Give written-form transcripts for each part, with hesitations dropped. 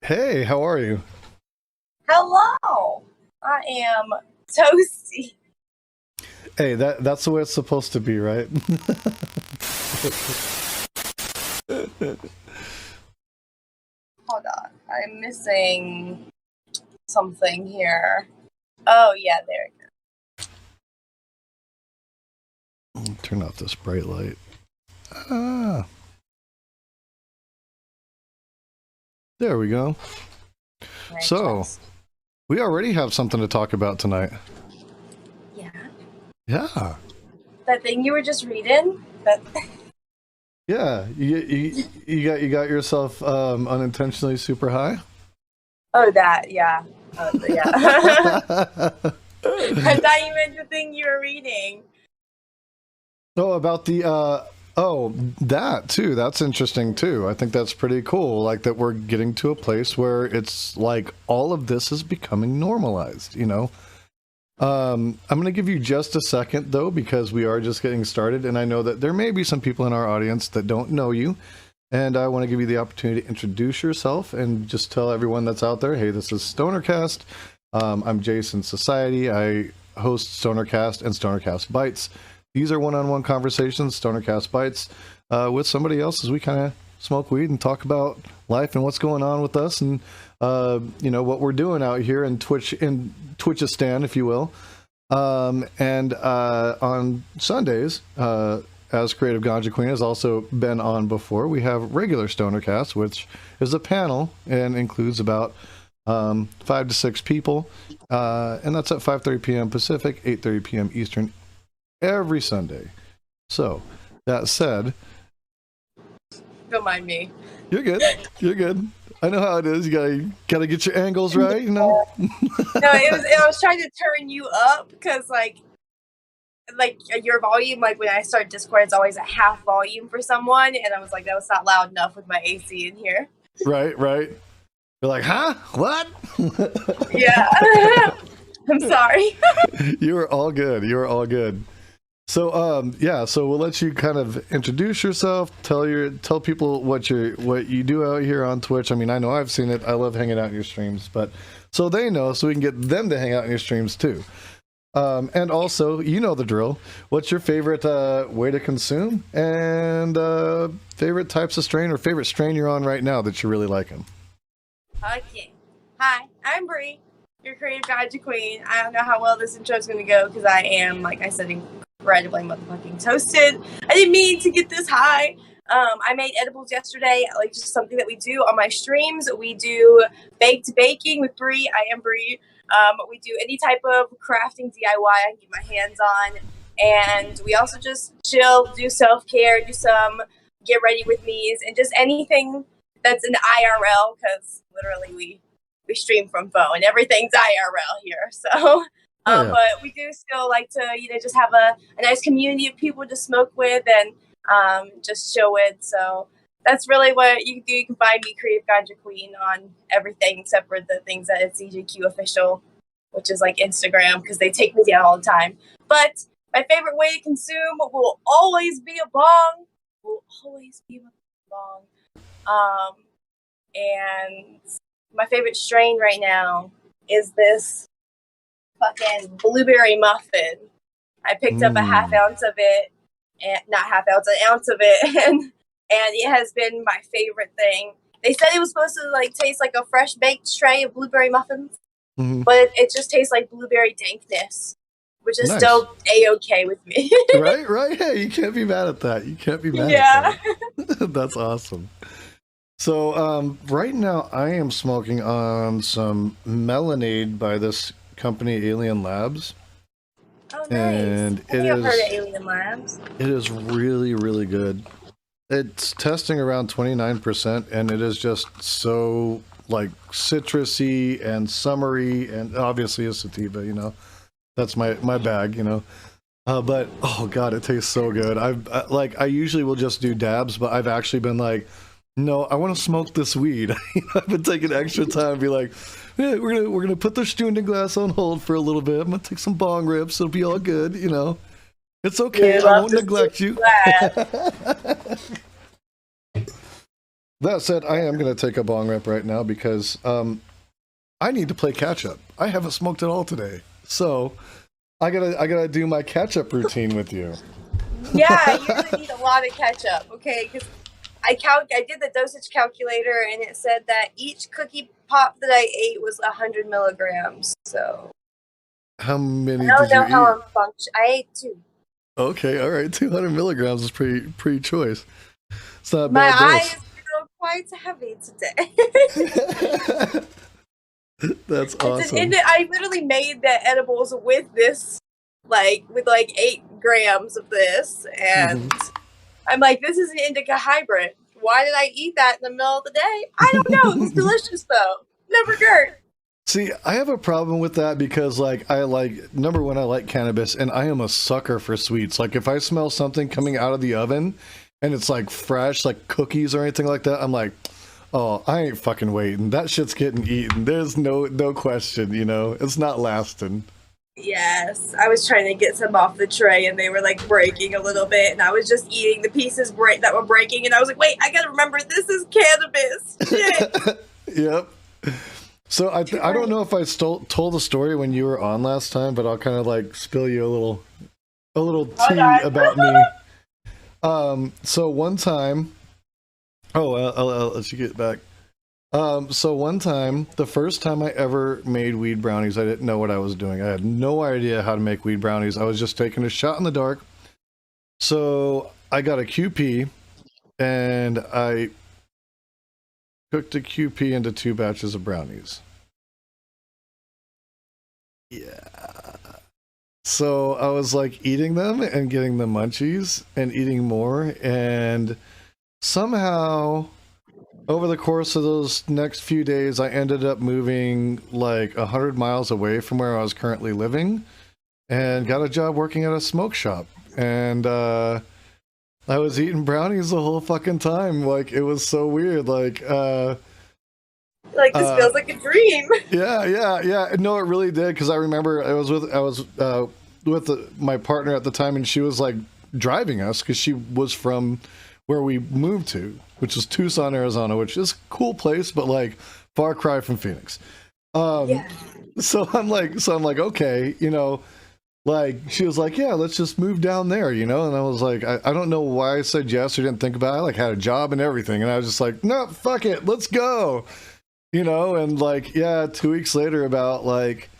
Hey, how are you? Hello. I am toasty. Hey, that's the way it's supposed to be, right? Hold on. I'm missing something here. Oh, yeah, there it Turn off this bright light. Ah, there we go. goes. So, we already have something to talk about tonight. Yeah. Yeah. That thing you were just reading? Yeah, you got yourself unintentionally super high. Oh, that, yeah. Yeah. I thought you meant the thing you were reading. Oh, about the that too. That's interesting too. I think that's pretty cool. Like that we're getting to a place where it's like all of this is becoming normalized, you know. I'm going to give you just a second though because we are just getting started and I know that there may be some people in our audience that don't know you. And I want to give you the opportunity to introduce yourself and just tell everyone that's out there, hey, this is StonerCast. I'm Jason Society. I host StonerCast and StonerCast Bites. These are one-on-one conversations, StonerCast Bites, with somebody else as we kind of smoke weed and talk about life and what's going on with us and you know what we're doing out here in Twitchistan, if you will. And on Sundays, as CreativeGanjaQween has also been on before, we have regular StonerCast, which is a panel and includes about 5 to 6 people, and that's at 5:30 p.m. Pacific, 8:30 p.m. Eastern, every Sunday. So, that said, Don't mind me. you're good. You're good. I know how it is. You gotta get your angles right, you know. No, I was trying to turn you up because like your volume, like when I start Discord, it's always at half volume for someone, and I was like, that was not loud enough with my AC in here. Right. You're like, huh? What? Yeah. I'm sorry. You are all good. You are all good. So yeah, so we'll let you kind of introduce yourself, tell people what you do out here on Twitch. I mean, I know I've seen it. I love hanging out in your streams, but so they know, so we can get them to hang out in your streams too. And also, you know the drill. What's your favorite way to consume and favorite types of strain or favorite strain you're on right now that you're really liking? Okay. Hi, I'm Bree, your CreativeGanjaQween. I don't know how well this intro is going to go because I am, like I said, incredibly motherfucking toasted. I didn't mean to get this high. I made edibles yesterday, like just something that we do on my streams. We do baked baking with Bree. I am Bree. We do any type of crafting DIY I can get my hands on. And we also just chill, do self-care, do some get ready with me's, and just anything that's an IRL, because literally we stream from phone. Everything's IRL here. So Yeah. but we do still like to, just have a nice community of people to smoke with and just chill with. So that's really what you can do. You can find me, Creative Ganja Queen, on everything except for the things that it's CJQ official, which is like Instagram, because they take me down all the time. But my favorite way to consume will always be a bong. Will always be a bong. And my favorite strain right now is this fucking blueberry muffin. I picked up a half ounce of it, and not half ounce, an ounce of it, and it has been my favorite thing. They said it was supposed to like taste like a fresh baked tray of blueberry muffins, but it just tastes like blueberry dankness, which is still a-okay with me. Right. Hey, you can't be mad at that. You can't be mad at that. That's awesome. So right now I am smoking on some Melonade by this company Alien Labs. Oh, nice. And I think I've heard of Alien Labs. It is really, really good. It's testing around 29%, and it is just so like citrusy and summery, and obviously a sativa, you know. That's my bag, you know. But oh god, it tastes so good. I usually will just do dabs, but I've actually been like, no, I want to smoke this weed. I've been taking extra time to be like, yeah, we're gonna put the Stunden glass on hold for a little bit. I'm gonna take some bong rips. It'll be all good, you know. It's okay. I won't neglect you. That said, I am going to take a bong rip right now because I need to play catch up. I haven't smoked at all today, so I gotta do my catch up routine with you. Yeah, you're gonna need a lot of ketchup, okay? Because I did the dosage calculator, and it said that each cookie pop that I ate was 100 milligrams. So How many I did don't know you how eat? I'm functioning. I ate 2. Okay, all right, 200 milligrams is pretty choice. It's not a My bad eyes dose. feel quite heavy today. That's awesome. I literally made the edibles with this, with 8 grams of this, and I'm like, this is an indica hybrid. Why did I eat that in the middle of the day? I don't know. It was delicious though. Never good. See, I have a problem with that because, like, number one, I like cannabis, and I am a sucker for sweets. Like, if I smell something coming out of the oven and it's like fresh, like cookies or anything like that, I'm like, oh, I ain't fucking waiting. That shit's getting eaten. There's no question, you know? It's not lasting. Yes, I was trying to get some off the tray, and they were like breaking a little bit, and I was just eating the pieces that were breaking, and I was like, wait, I gotta remember this is cannabis. Shit. Yep. So I don't know if I told the story when you were on last time, but I'll kind of like spill you a little tea about me. So one time, I'll let you get back. So one time, the first time I ever made weed brownies, I didn't know what I was doing. I had no idea how to make weed brownies. I was just taking a shot in the dark. So I got a QP, and I cooked a QP into 2 batches of brownies. Yeah. So I was like eating them and getting the munchies and eating more, and somehow over the course of those next few days, I ended up moving like 100 miles away from where I was currently living and got a job working at a smoke shop. And I was eating brownies the whole fucking time. Like, it was so weird. Like, this feels like a dream. Yeah. No, it really did. Because I remember I was with my partner at the time, and she was like driving us because she was from where we moved to, which is Tucson, Arizona, which is a cool place, but like far cry from Phoenix. Yeah. So I'm like, okay, you know, like she was like, yeah, let's just move down there, you know? And I was like, I don't know why I said yes or didn't think about it. I like had a job and everything. And I was just like, no, fuck it. Let's go, you know? And like, yeah, 2 weeks later about like,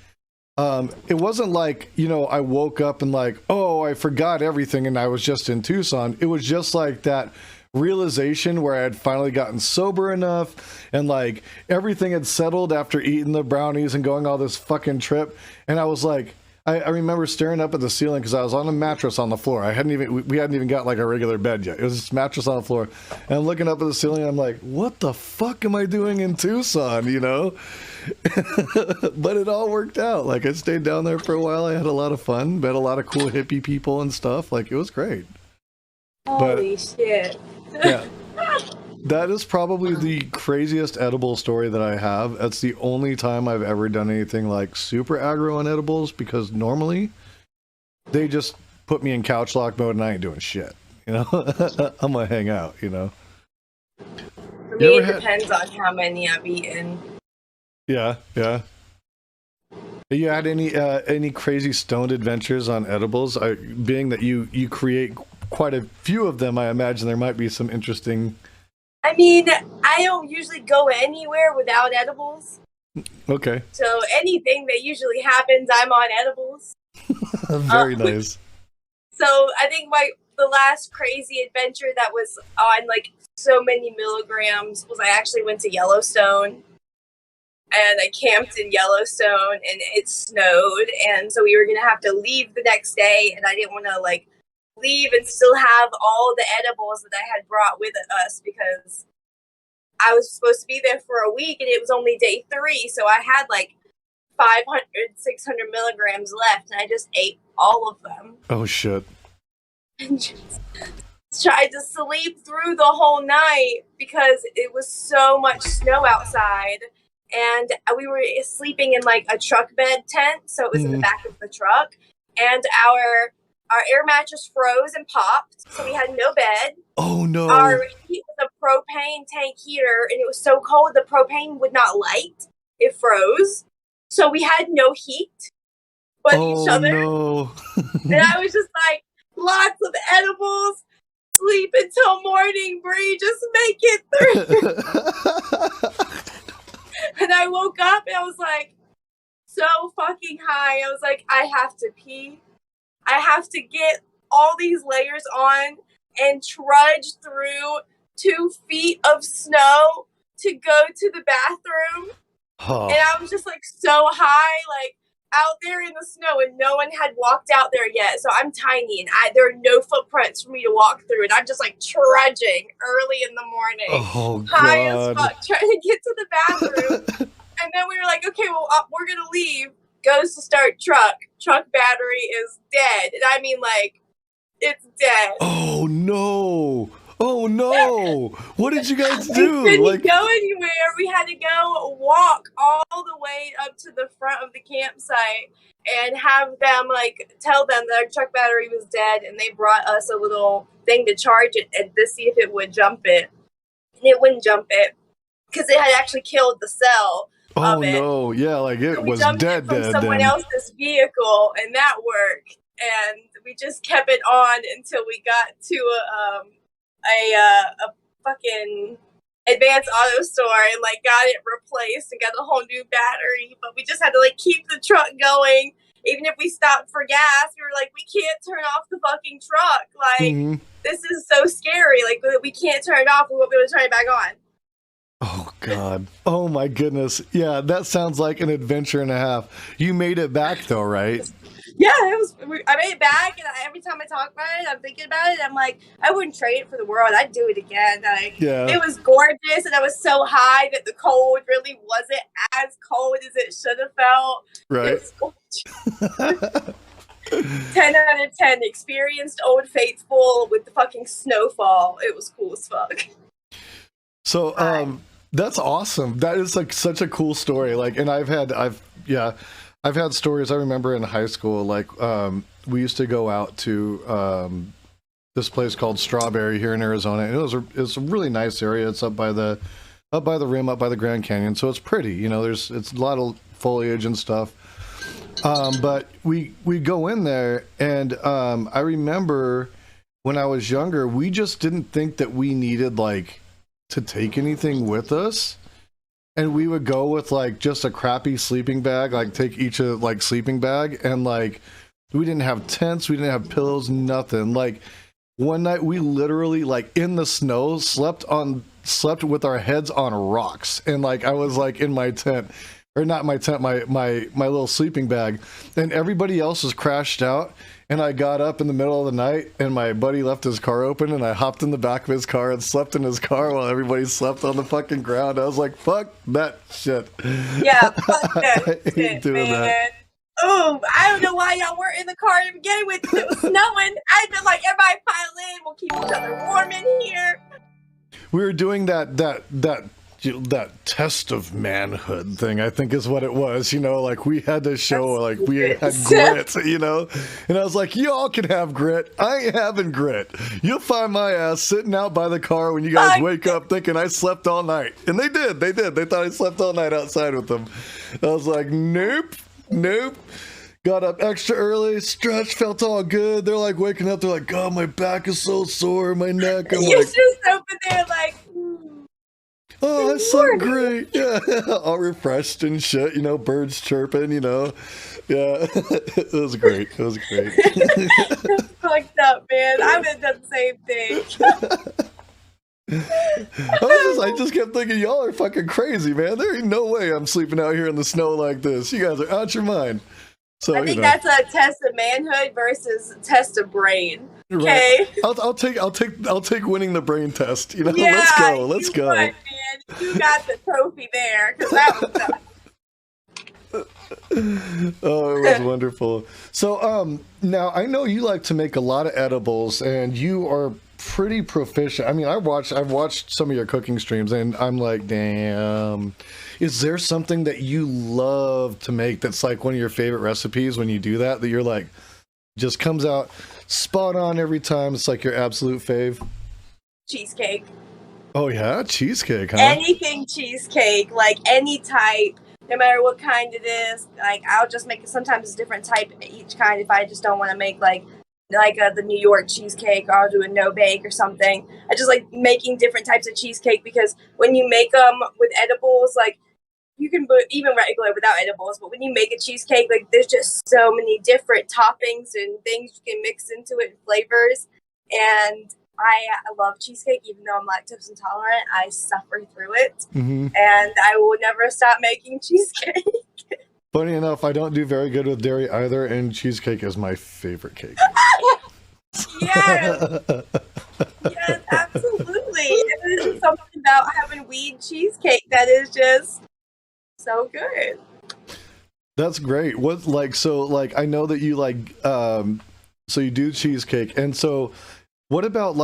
it wasn't like, you know, I woke up and like, oh, I forgot everything and I was just in Tucson. It was just like that realization where I had finally gotten sober enough and like everything had settled after eating the brownies and going all this fucking trip. And I was like, I remember staring up at the ceiling because I was on a mattress on the floor. We hadn't even got like a regular bed yet. It was just a mattress on the floor. And I'm looking up at the ceiling and I'm like, what the fuck am I doing in Tucson, you know? But it all worked out. Like I stayed down there for a while. I had a lot of fun, met a lot of cool hippie people and stuff. Like it was great. Holy shit. Yeah. That is probably the craziest edible story that I have. That's the only time I've ever done anything like super aggro on edibles because normally they just put me in couch lock mode and I ain't doing shit. You know, I'm gonna hang out, you know. For me, it depends on how many I've eaten. Yeah. You had any crazy stoned adventures on edibles? Being that you create quite a few of them, I imagine there might be some interesting. I mean, I don't usually go anywhere without edibles. Okay. So anything that usually happens, I'm on edibles. Very nice. So I think the last crazy adventure that was on like so many milligrams was I actually went to Yellowstone. And I camped in Yellowstone and it snowed. And so we were going to have to leave the next day. And I didn't want to like leave and still have all the edibles that I had brought with us because I was supposed to be there for a week and it was only day 3. So I had like 500, 600 milligrams left and I just ate all of them. Oh, shit. And just tried to sleep through the whole night because it was so much snow outside. And we were sleeping in like a truck bed tent. So it was in the back of the truck. And our Our air mattress froze and popped, so we had no bed. Oh no. Our heat was a propane tank heater, and it was so cold the propane would not light. It froze. So we had no heat but each other. No. And I was just like, lots of edibles, sleep until morning, Bree, just make it through. And I woke up and I was like, so fucking high. I was like, I have to pee. I have to get all these layers on and trudge through 2 feet of snow to go to the bathroom. Oh. And I was just like so high, like out there in the snow, and no one had walked out there yet. So I'm tiny and there are no footprints for me to walk through. And I'm just like trudging early in the morning, high as fuck, trying to get to the bathroom. And then we were like, okay, well, we're going to leave. Goes to start truck. Truck battery is dead. And I mean, like, it's dead. Oh, no. Oh, no. What did you guys do? We couldn't go anywhere. We had to go walk all the way up to the front of the campsite and have them, like, tell them that our truck battery was dead. And they brought us a little thing to charge it and to see if it would jump it. And it wouldn't jump it because it had actually killed the cell. Oh no! Yeah, like it was dead. From someone else's vehicle, and that worked. And we just kept it on until we got to a fucking Advanced Auto Store and like got it replaced and got a whole new battery. But we just had to like keep the truck going, even if we stopped for gas. We were like, we can't turn off the fucking truck. Like this is so scary. Like we can't turn it off. We won't be able to turn it back on. Oh, God. Oh, my goodness. Yeah, that sounds like an adventure and a half. You made it back, though, right? Yeah, I made it back, and every time I talk about it, I'm thinking about it. I'm like, I wouldn't trade it for the world. I'd do it again. Like, It was gorgeous, and I was so high that the cold really wasn't as cold as it should have felt. Right. It was 10 out of 10. Experienced Old Faithful with the fucking snowfall. It was cool as fuck. So, that's awesome. That is like such a cool story. Like, and I've had stories. I remember in high school, like, we used to go out to, this place called Strawberry here in Arizona. And it's a really nice area. It's up by the rim, up by the Grand Canyon. So it's pretty, you know, it's a lot of foliage and stuff. But we go in there and, I remember when I was younger, we just didn't think that we needed like, to take anything with us, and we would go with like just a crappy sleeping bag, like take each a like sleeping bag, and like we didn't have tents, we didn't have pillows, nothing. Like one night we literally like in the snow slept with our heads on rocks, and like I was like in my tent, or not my tent, my little sleeping bag, and everybody else was crashed out. And I got up in the middle of the night, and my buddy left his car open, and I hopped in the back of his car and slept in his car while everybody slept on the fucking ground. I was like, fuck that shit. Yeah, fuck that shit, man. That. Oh, I don't know why y'all weren't in the car to begin with. It was snowing. I'd been like, everybody pile in. We'll keep each other warm in here. We were doing that test of manhood thing, I think is what it was, you know, like we had to show like we had grit, you know, and I was like, y'all can have grit, I ain't having grit. You'll find my ass sitting out by the car when you guys wake up thinking I slept all night. And they did, they thought I slept all night outside with them. I was like, nope. Got up extra early, stretched, felt all good. They're like waking up, they're like, God, my back is so sore, my neck. I'm You're like, just over there like, oh, I slept great. Yeah, all refreshed and shit, you know, birds chirping, you know. Yeah, it was great. That's fucked up, man. I would have done the same thing. I just kept thinking, y'all are fucking crazy, man. There ain't no way I'm sleeping out here in the snow like this. You guys are out your mind. So I think that's a test of manhood versus a test of brain. Okay. Right. I'll take winning the brain test. You know, yeah, let's go. Won, man. You got the trophy there because that was tough. Oh, it was wonderful. So, now I know you like to make a lot of edibles, and you are pretty proficient. I mean, I've watched some of your cooking streams, and I'm like, damn. Is there something that you love to make that's like one of your favorite recipes when you do that you're like, Just comes out spot on every time. It's like your absolute fave. Cheesecake. Oh yeah, cheesecake, huh? Anything cheesecake, like any type, no matter what kind it is. Like I'll just make it. Sometimes a different type each kind if I just don't want to make like the New York cheesecake, or I'll do a no bake or something. I just like making different types of cheesecake because when you make them with edibles, like you can put even regular without edibles, but when you make a cheesecake, like there's just so many different toppings and things you can mix into it, flavors. And I love cheesecake, even though I'm lactose intolerant. I suffer through it, and I will never stop making cheesecake. Funny enough, I don't do very good with dairy either, and cheesecake is my favorite cake. Yes, yes, absolutely. There's something about having weed cheesecake that is just so good. That's great. What I know that you so you do cheesecake, and so what about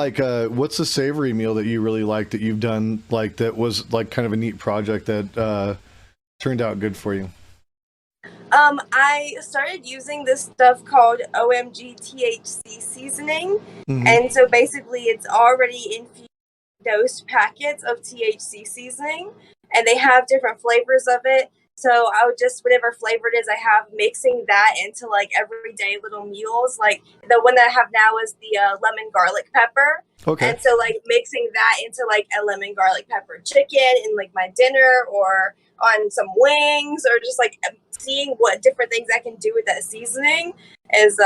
what's a savory meal that you really like that you've done, like that was like kind of a neat project that turned out good for you? I started using this stuff called Omg Thc Seasoning, and so basically it's already infused dosed packets of THC seasoning, and they have different flavors of it. So I would just, whatever flavor it is I have, mixing that into like everyday little meals. Like the one that I have now is the lemon garlic pepper. Okay. And so like mixing that into like a lemon garlic pepper chicken in like my dinner or on some wings, or just like seeing what different things I can do with that seasoning is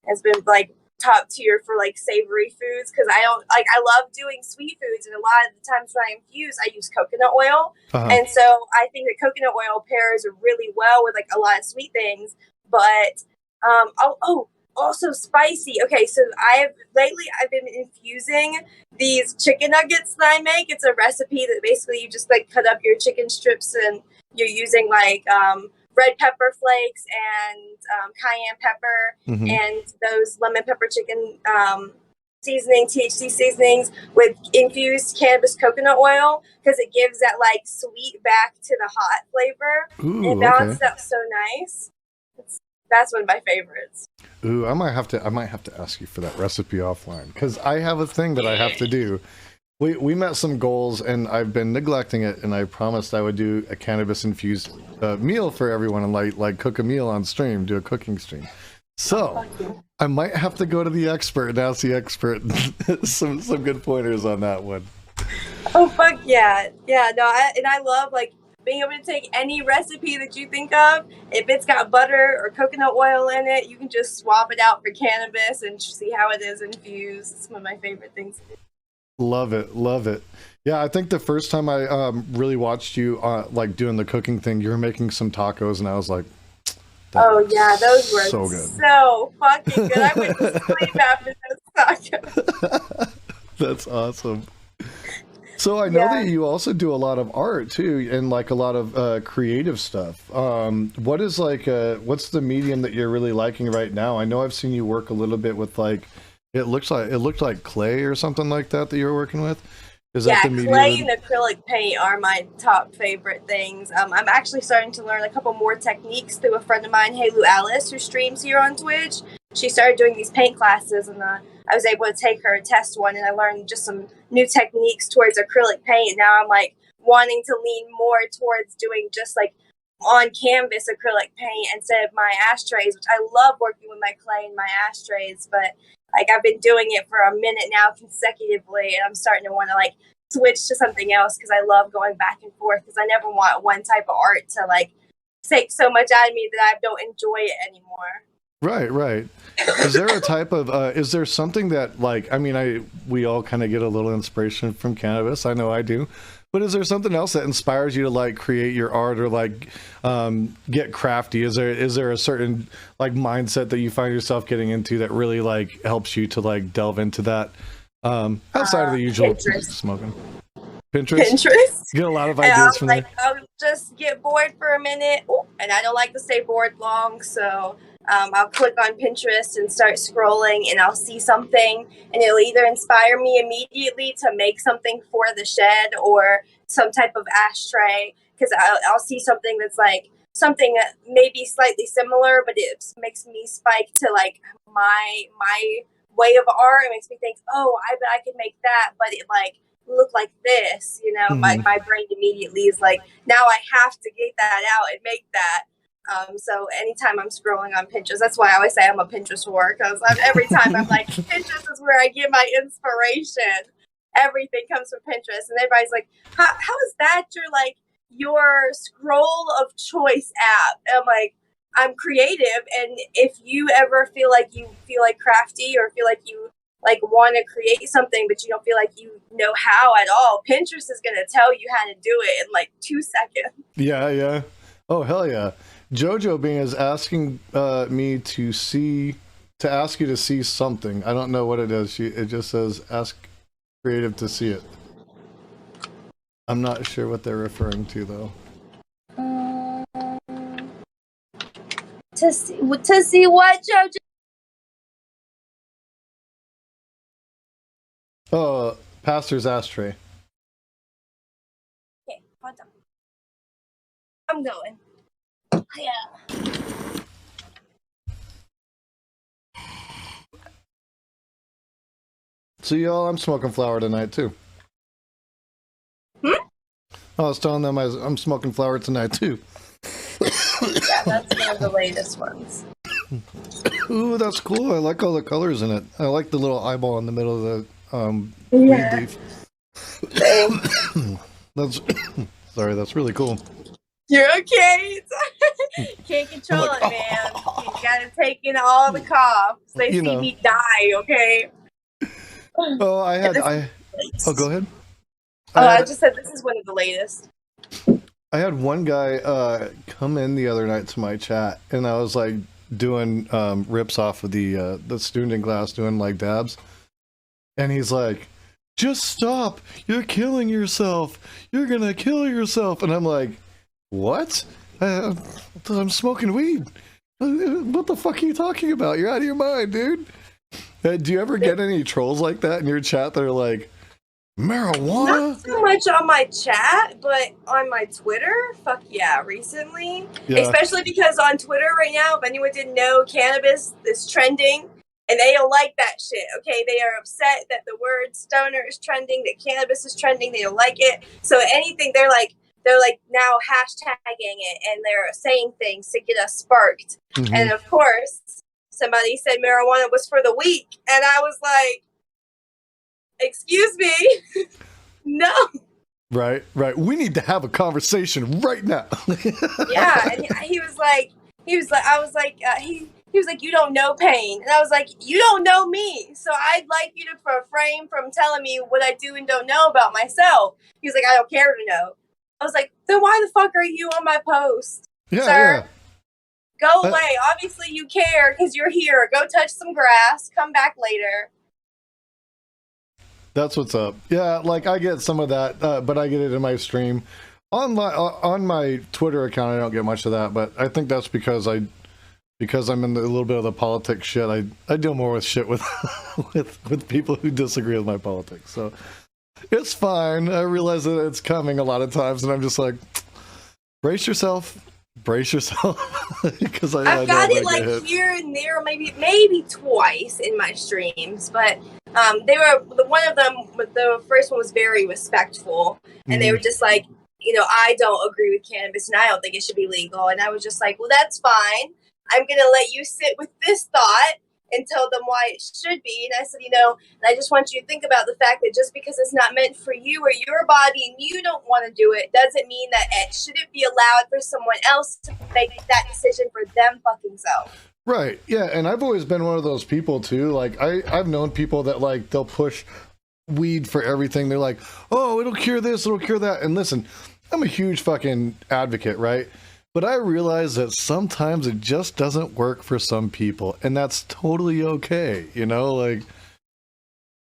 has been like top tier for like savory foods, because I love doing sweet foods, and a lot of the times when I infuse I use coconut oil, and so I think that coconut oil pairs really well with like a lot of sweet things. But also spicy. Okay, so I've been infusing these chicken nuggets that I make. It's a recipe that basically you just like cut up your chicken strips, and you're using like red pepper flakes and cayenne pepper and those lemon pepper chicken seasoning, THC seasonings with infused cannabis coconut oil, because it gives that like sweet back to the hot flavor. Ooh, and it balances out so nice. That's one of my favorites. Ooh, I might have to ask you for that recipe offline, because I have a thing that I have to do. We met some goals, and I've been neglecting it, and I promised I would do a cannabis infused meal for everyone, and like cook a meal on stream, do a cooking stream. So I might have to go to the expert and ask the expert some good pointers on that one. Oh fuck yeah, yeah. No, I love like being able to take any recipe that you think of. If it's got butter or coconut oil in it, you can just swap it out for cannabis and see how it is infused. It's one of my favorite things. Love it, love it. Yeah, I think the first time I really watched you like doing the cooking thing, you were making some tacos, and I was like, oh yeah, those were so good, so fucking good. I went to sleep after those tacos. That's awesome. So I know that you also do a lot of art too, and like a lot of creative stuff. What is what's the medium that you're really liking right now? I know I've seen you work a little bit with like, it looked like clay or something like that you were working with. Is that the medium? Clay and acrylic paint are my top favorite things. I'm actually starting to learn a couple more techniques through a friend of mine, Hey Lou Alice, who streams here on Twitch. She started doing these paint classes, and I was able to take her and test one, and I learned just some new techniques towards acrylic paint. Now I'm like wanting to lean more towards doing just like on canvas acrylic paint instead of my ashtrays, which I love working with my clay and my ashtrays, but like I've been doing it for a minute now consecutively, and I'm starting to want to like switch to something else, because I love going back and forth, because I never want one type of art to like take so much out of me that I don't enjoy it anymore. Right. Is there a type of is there something that like, I mean, we all kind of get a little inspiration from cannabis, I know I do, but is there something else that inspires you to like create your art or like get crafty? Is there a certain like mindset that you find yourself getting into that really like helps you to like delve into that outside of the usual smoking? Pinterest. Get a lot of ideas from there. I'll just get bored for a minute, and I don't like to stay bored long, so I'll click on Pinterest and start scrolling, and I'll see something, and it'll either inspire me immediately to make something for the shed or some type of ashtray, because I'll see something that's like something that may be slightly similar, but it makes me spike to like my way of art. It makes me think, oh, I bet I could make that, but it like look like this, you know. My brain immediately is like, now I have to get that out and make that. So anytime I'm scrolling on Pinterest, that's why I always say I'm a Pinterest whore, because every time I'm like, Pinterest is where I get my inspiration. Everything comes from Pinterest, and everybody's like, how is that your scroll of choice app? And I'm like, I'm creative, and if you ever feel like crafty, or feel like you like want to create something but you don't feel like you know how at all, Pinterest is going to tell you how to do it in like 2 seconds. Yeah. Oh, hell yeah. Jojo Bean is asking me to ask you to see something. I don't know what it is. It just says ask Creative to see it. I'm not sure what they're referring to though. To see what, Jojo? Oh, Pastor's ashtray. Okay, hold on. I'm going. Yeah. So y'all, I'm smoking flower tonight too. I was telling them I'm smoking flower tonight too. Yeah, that's one of the latest ones. Ooh, that's cool. I like all the colors in it. I like the little eyeball in the middle of the weed leaf. That's sorry, that's really cool. You're okay. Can't control it, man. You gotta take in all the coughs. They see me die, okay? Oh, go ahead. I just said this is one of the latest. I had one guy come in the other night to my chat, and I was like doing rips off of the student in class doing like dabs, and he's like, just stop, you're killing yourself, you're gonna kill yourself. And I'm like, what? I'm smoking weed. What the fuck are you talking about? You're out of your mind, dude. Do you ever get any trolls like that in your chat that are like, marijuana? Not so much on my chat, but on my Twitter, fuck yeah, recently. Yeah. Especially because on Twitter right now, if anyone didn't know, cannabis is trending, and they don't like that shit, okay? They are upset that the word stoner is trending, that cannabis is trending, they don't like it. So anything, they're like now hashtagging it, and they're saying things to get us sparked. And of course, somebody said marijuana was for the weak, and I was like, excuse me? No. Right. We need to have a conversation right now. Yeah, and he was like, he was like, you don't know pain. And I was like, you don't know me. So I'd like you to refrain from telling me what I do and don't know about myself. He was like, I don't care to know. I was like, then why the fuck are you on my post? Yeah, sir? Yeah. Go away. Obviously you care because you're here. Go touch some grass. Come back later. That's what's up. Yeah, like I get some of that, but I get it in my stream. On my Twitter account, I don't get much of that, but I think that's because I'm in a little bit of the politics shit. I deal more with shit with with people who disagree with my politics. So it's fine. I realize that it's coming a lot of times, and I'm just like, brace yourself, because I've got it like here and there, maybe twice in my streams, but they were one of them. The first one was very respectful, and they were just like, I don't agree with cannabis, and I don't think it should be legal. And I was just like, well, that's fine. I'm gonna let you sit with this thought and tell them why it should be. And I said, and I just want you to think about the fact that just because it's not meant for you or your body and you don't want to do it, doesn't mean that it shouldn't be allowed for someone else to make that decision for them fucking self. Right. Yeah. And I've always been one of those people too. Like I've known people that like, they'll push weed for everything. They're like, oh, it'll cure this, it'll cure that. And listen, I'm a huge fucking advocate, right? But I realize that sometimes it just doesn't work for some people, and that's totally okay. Like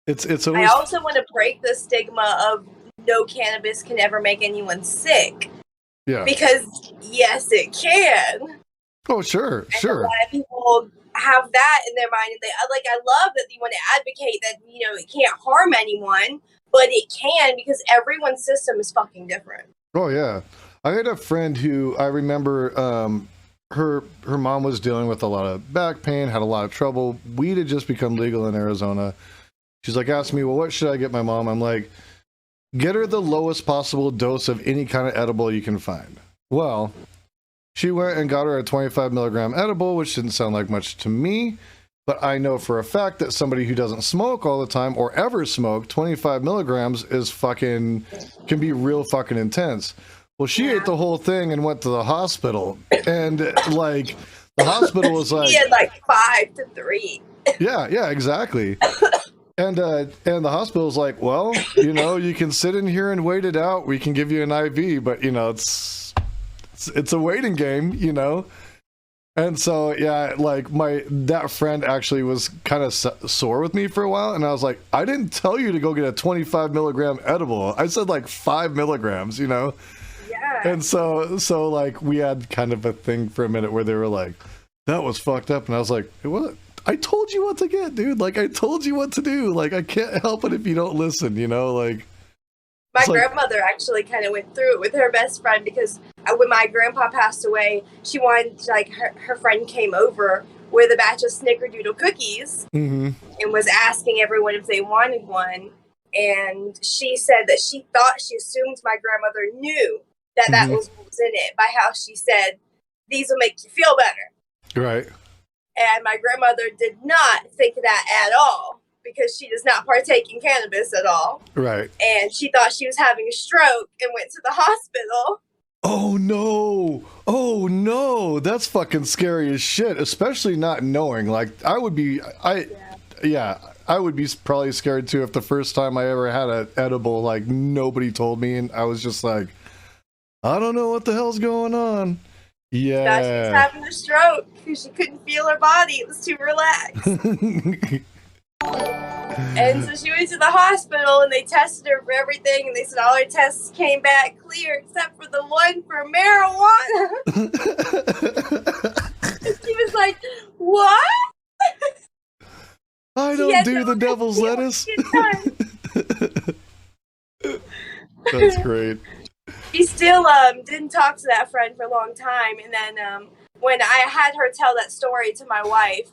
it's always... I also want to break the stigma of no cannabis can ever make anyone sick. Yeah. Because yes, it can. Oh, sure. A lot of people have that in their mind, and I love that you want to advocate that it can't harm anyone, but it can, because everyone's system is fucking different. Oh yeah. I had a friend who I remember her mom was dealing with a lot of back pain, had a lot of trouble. Weed had just become legal in Arizona. She's like, asked me, well, what should I get my mom? I'm like, get her the lowest possible dose of any kind of edible you can find. Well, she went and got her a 25 milligram edible, which didn't sound like much to me, but I know for a fact that somebody who doesn't smoke all the time or ever smoke, 25 milligrams is can be real fucking intense. Well, she ate the whole thing and went to the hospital, and like the hospital was like, she had like 5 to 3. Yeah, exactly. And the hospital's like, well, you know, you can sit in here and wait it out. We can give you an IV, but you know, it's a waiting game, you know. And so, yeah, like that friend actually was kind of sore with me for a while, and I was like, I didn't tell you to go get a 25 milligram edible. I said like 5 milligrams, you know. Yeah. And so like we had kind of a thing for a minute where they were like, that was fucked up, and I was like, what? I told you what to get, dude. Like, I told you what to do. Like, I can't help it if you don't listen, you know? Like, my grandmother actually kind of went through it with her best friend because when my grandpa passed away, she wanted, like, her friend came over with a batch of snickerdoodle cookies and was asking everyone if they wanted one. And she said that she assumed my grandmother knew that was what was in it by how she said, these will make you feel better. Right. And my grandmother did not think that at all because she does not partake in cannabis at all. Right. And she thought she was having a stroke and went to the hospital. Oh no. Oh no. That's fucking scary as shit, especially not knowing. Like, I would be probably scared too if the first time I ever had an edible, like, nobody told me and I was just like, I don't know what the hell's going on. Yeah. Thought she was having a stroke because she couldn't feel her body. It was too relaxed. And so she went to the hospital and they tested her for everything and they said all her tests came back clear except for the one for marijuana. And she was like, what? I don't do the devil's lettuce. That's great. She still didn't talk to that friend for a long time. And then when I had her tell that story to my wife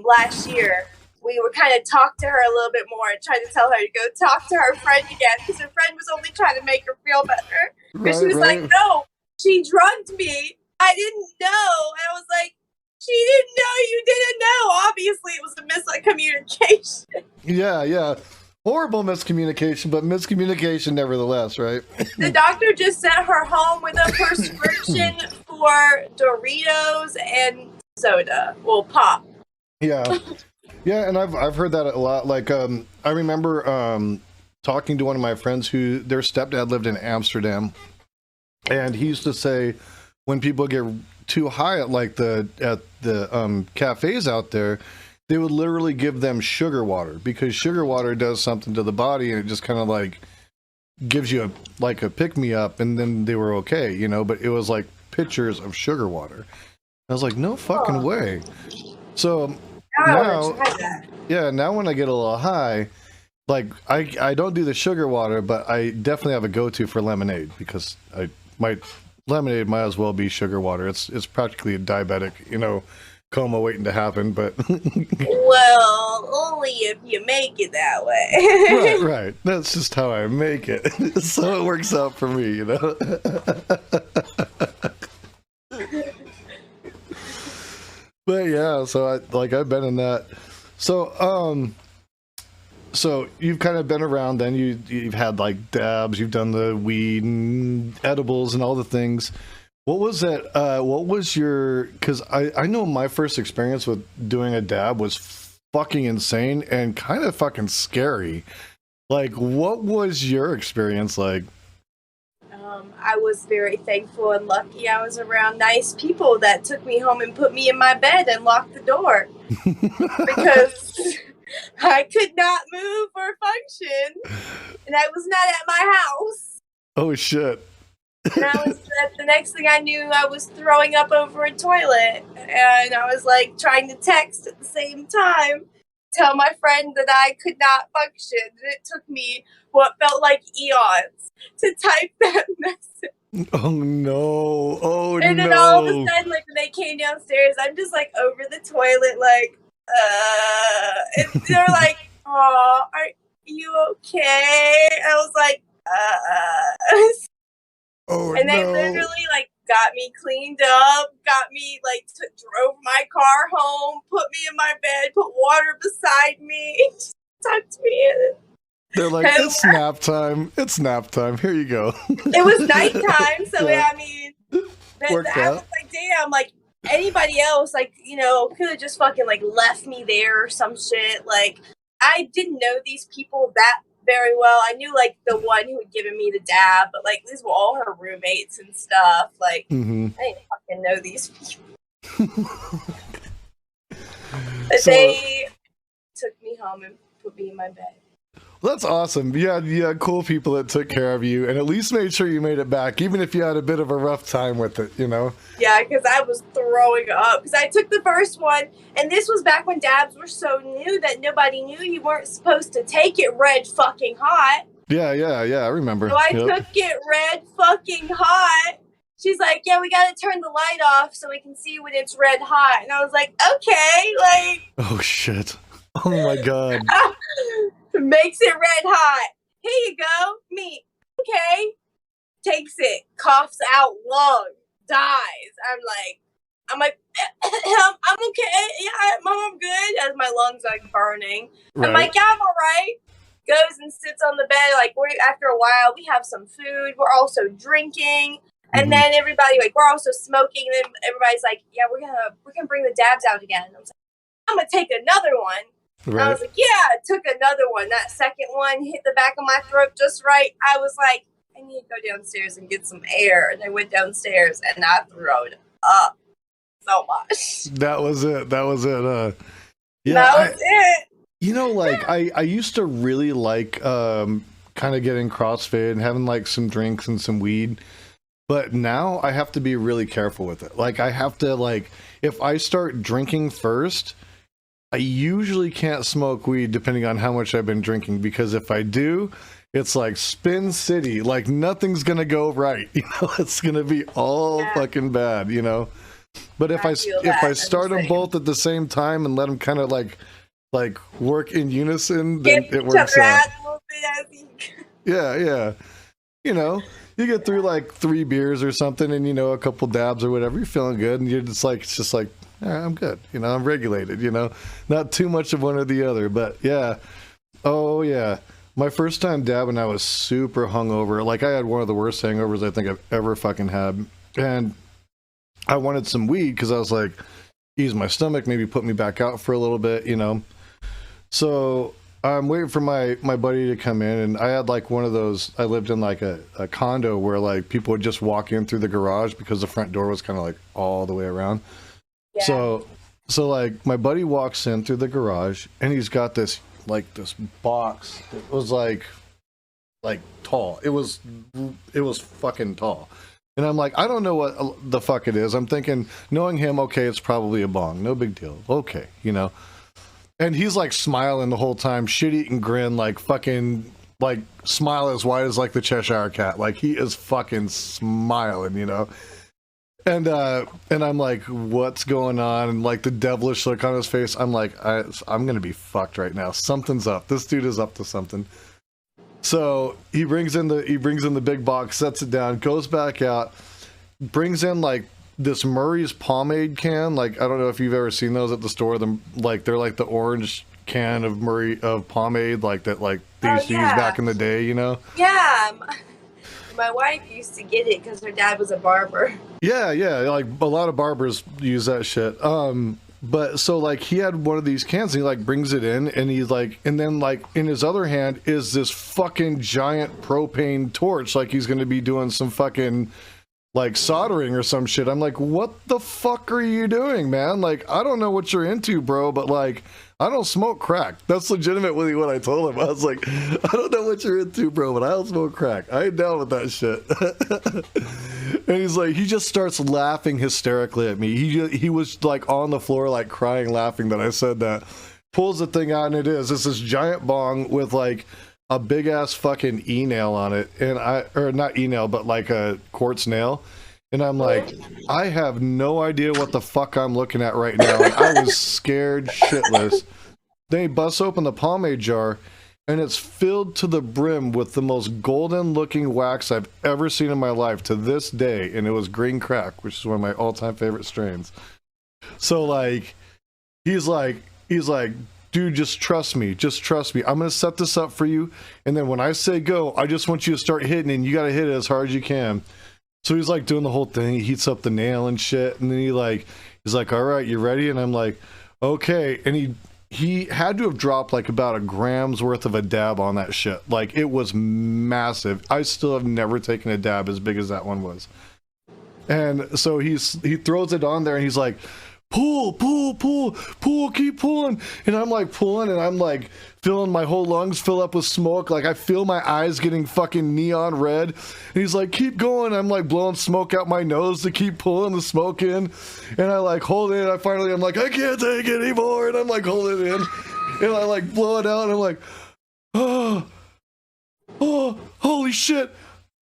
last year, we would kind of talk to her a little bit more and try to tell her to go talk to her friend again because her friend was only trying to make her feel better. But she was like, no, she drugged me. I didn't know. And I was like, she didn't know you didn't know. Obviously, it was a miscommunication. Yeah. Horrible miscommunication, but miscommunication nevertheless, right? The doctor just sent her home with a prescription for Doritos and soda. Well, pop. Yeah. Yeah, and I've heard that a lot. Like, I remember talking to one of my friends who their stepdad lived in Amsterdam, and he used to say when people get too high at like the cafes out there, they would literally give them sugar water because sugar water does something to the body and it just kind of like gives you a pick me up, and then they were okay, you know. But it was like pitchers of sugar water. I was like, no fucking way. So. Now when I get a little high, like I don't do the sugar water, but I definitely have a go-to for lemonade because lemonade might as well be sugar water. It's practically a diabetic, you know, coma waiting to happen. But well, only if you make it that way. right. That's just how I make it, so it works out for me, you know. But yeah, so I've been in that. So so you've kind of been around. Then you've had like dabs. You've done the weed and edibles and all the things. What was that? What was your? Because I know my first experience with doing a dab was fucking insane and kind of fucking scary. Like, what was your experience like? I was very thankful and lucky. I was around nice people that took me home and put me in my bed and locked the door because I could not move or function, and I was not at my house. Oh shit! And the next thing I knew, I was throwing up over a toilet, and I was like trying to text at the same time. tell my friend that I could not function. And it took me what felt like eons to type that message. Oh no! Oh and then all of a sudden, like when they came downstairs, I'm just like over the toilet, like, and they're like, "Oh, are you okay?" I was like, Oh, and they literally like got me cleaned up, got me like drove my car home, put me in my bed, put water beside me, just tucked me in. They're like, it's nap time. It's nap time. Here you go. It was nighttime, so Yeah. I mean, I was like, damn, like anybody else, like, you know, could have just fucking like left me there or some shit. Like, I didn't know these people that very well. I knew like the one who had given me the dab, but like these were all her roommates and stuff. Like, I didn't fucking know these people. But they took me home and put me in my bed. That's awesome. You had cool people that took care of you and at least made sure you made it back, even if you had a bit of a rough time with it, you know? Yeah, because I was throwing up. Because I took the first one, and this was back when dabs were so new that nobody knew you weren't supposed to take it red fucking hot. Yeah, I remember. So I took it red fucking hot. She's like, yeah, we got to turn the light off so we can see when it's red hot. And I was like, okay, like. Oh, shit. Oh, my God. Makes it red hot. Here you go. Me. Okay. Takes it. Coughs out lung. Dies. I'm like, I'm okay. Yeah, Mom, I'm good. As my lungs like burning. Right. I'm like, yeah, I'm all right. Goes and sits on the bed. Like, after a while, we have some food. We're also drinking. And then everybody, like, we're also smoking. And then everybody's like, yeah, we're gonna bring the dabs out again. And I was like, I'm gonna take another one. Right. I was like, yeah, I took another one. That second one hit the back of my throat just right. I was like, I need to go downstairs and get some air. And I went downstairs and I threw up so much. That was it. Yeah, that was it. You know, like, I used to really like kind of getting CrossFit and having like some drinks and some weed. But now I have to be really careful with it. Like, I have to, like, if I start drinking first, I usually can't smoke weed depending on how much I've been drinking, because if I do, it's like Spin City. Like, nothing's going to go right. You know, it's going to be all fucking bad, you know? But if I start them both at the same time and let them kind of like work in unison, then it works out. Yeah. You know, you get through like 3 beers or something and, you know, a couple dabs or whatever, you're feeling good. And you're just like, it's just like, all right, I'm good. You know, I'm regulated, you know, not too much of one or the other, but yeah. Oh yeah. My first time dabbing, I was super hungover. Like, I had one of the worst hangovers I think I've ever fucking had. And I wanted some weed because I was like, ease my stomach, maybe put me back out for a little bit, you know? So I'm waiting for my buddy to come in, and I had like one of those, I lived in like a condo where like people would just walk in through the garage because the front door was kind of like all the way around. Yeah. So like my buddy walks in through the garage and he's got this box. It was like tall. It was fucking tall. And I'm like, I don't know what the fuck it is. I'm thinking, knowing him, okay, it's probably a bong. No big deal. Okay, you know. And he's like smiling the whole time, shit-eating grin, like fucking, like smile as wide as like the Cheshire Cat. Like, he is fucking smiling, you know. And I'm like, what's going on? And like the devilish look on his face, I'm like, I'm gonna be fucked right now. Something's up. This dude is up to something. So he brings in the big box, sets it down, goes back out, brings in like this Murray's pomade can. Like, I don't know if you've ever seen those at the store. They're like the orange can of pomade, like that, like they used to use back in the day, you know? Yeah. My wife used to get it because her dad was a barber. Yeah, like a lot of barbers use that shit. But so like he had one of these cans and he like brings it in and he's like, and then like in his other hand is this fucking giant propane torch, like he's gonna be doing some fucking like soldering or some shit. I'm like, what the fuck are you doing, man? Like, I don't know what you're into, bro, but like, I don't smoke crack. That's legitimately what I told him. I was like, I don't know what you're into, bro, but I don't smoke crack. I ain't down with that shit. And he's like, he just starts laughing hysterically at me. He was like on the floor, like crying, laughing that I said that. pulls the thing out, and it's this giant bong with like a big ass fucking e-nail on it, and or not e-nail, but like a quartz nail. And I'm like, I have no idea what the fuck I'm looking at right now. And I was scared shitless. Then he busts open the pomade jar, and it's filled to the brim with the most golden looking wax I've ever seen in my life to this day. And it was green crack, which is one of my all-time favorite strains. So like, he's like, dude, just trust me. Just trust me. I'm going to set this up for you. And then when I say go, I just want you to start hitting it, and you got to hit it as hard as you can. So he's like doing the whole thing. He heats up the nail and shit. And then he's like, all right, you ready? And I'm like, okay. And he had to have dropped like about a gram's worth of a dab on that shit. Like, it was massive. I still have never taken a dab as big as that one was. And so he throws it on there, and he's like, pull, keep pulling. And I'm like pulling, and I'm like feeling my whole lungs fill up with smoke. Like, I feel my eyes getting fucking neon red. And he's like, keep going. I'm like blowing smoke out my nose to keep pulling the smoke in. And I like hold it. I'm like, I can't take it anymore. And I'm like holding it in. And I like blow it out. And I'm like, oh, holy shit.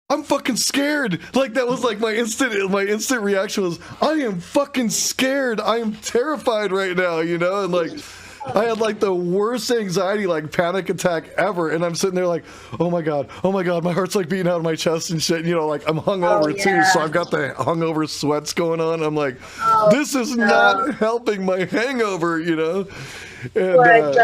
I'm fucking scared. Like, that was like my instant reaction was, I am fucking scared. I am terrified right now, you know? And like, I had like the worst anxiety, like panic attack ever. And I'm sitting there like, oh my God, my heart's like beating out of my chest and shit. You know, like I'm hungover too. So I've got the hungover sweats going on. I'm like, this is not helping my hangover, you know? And,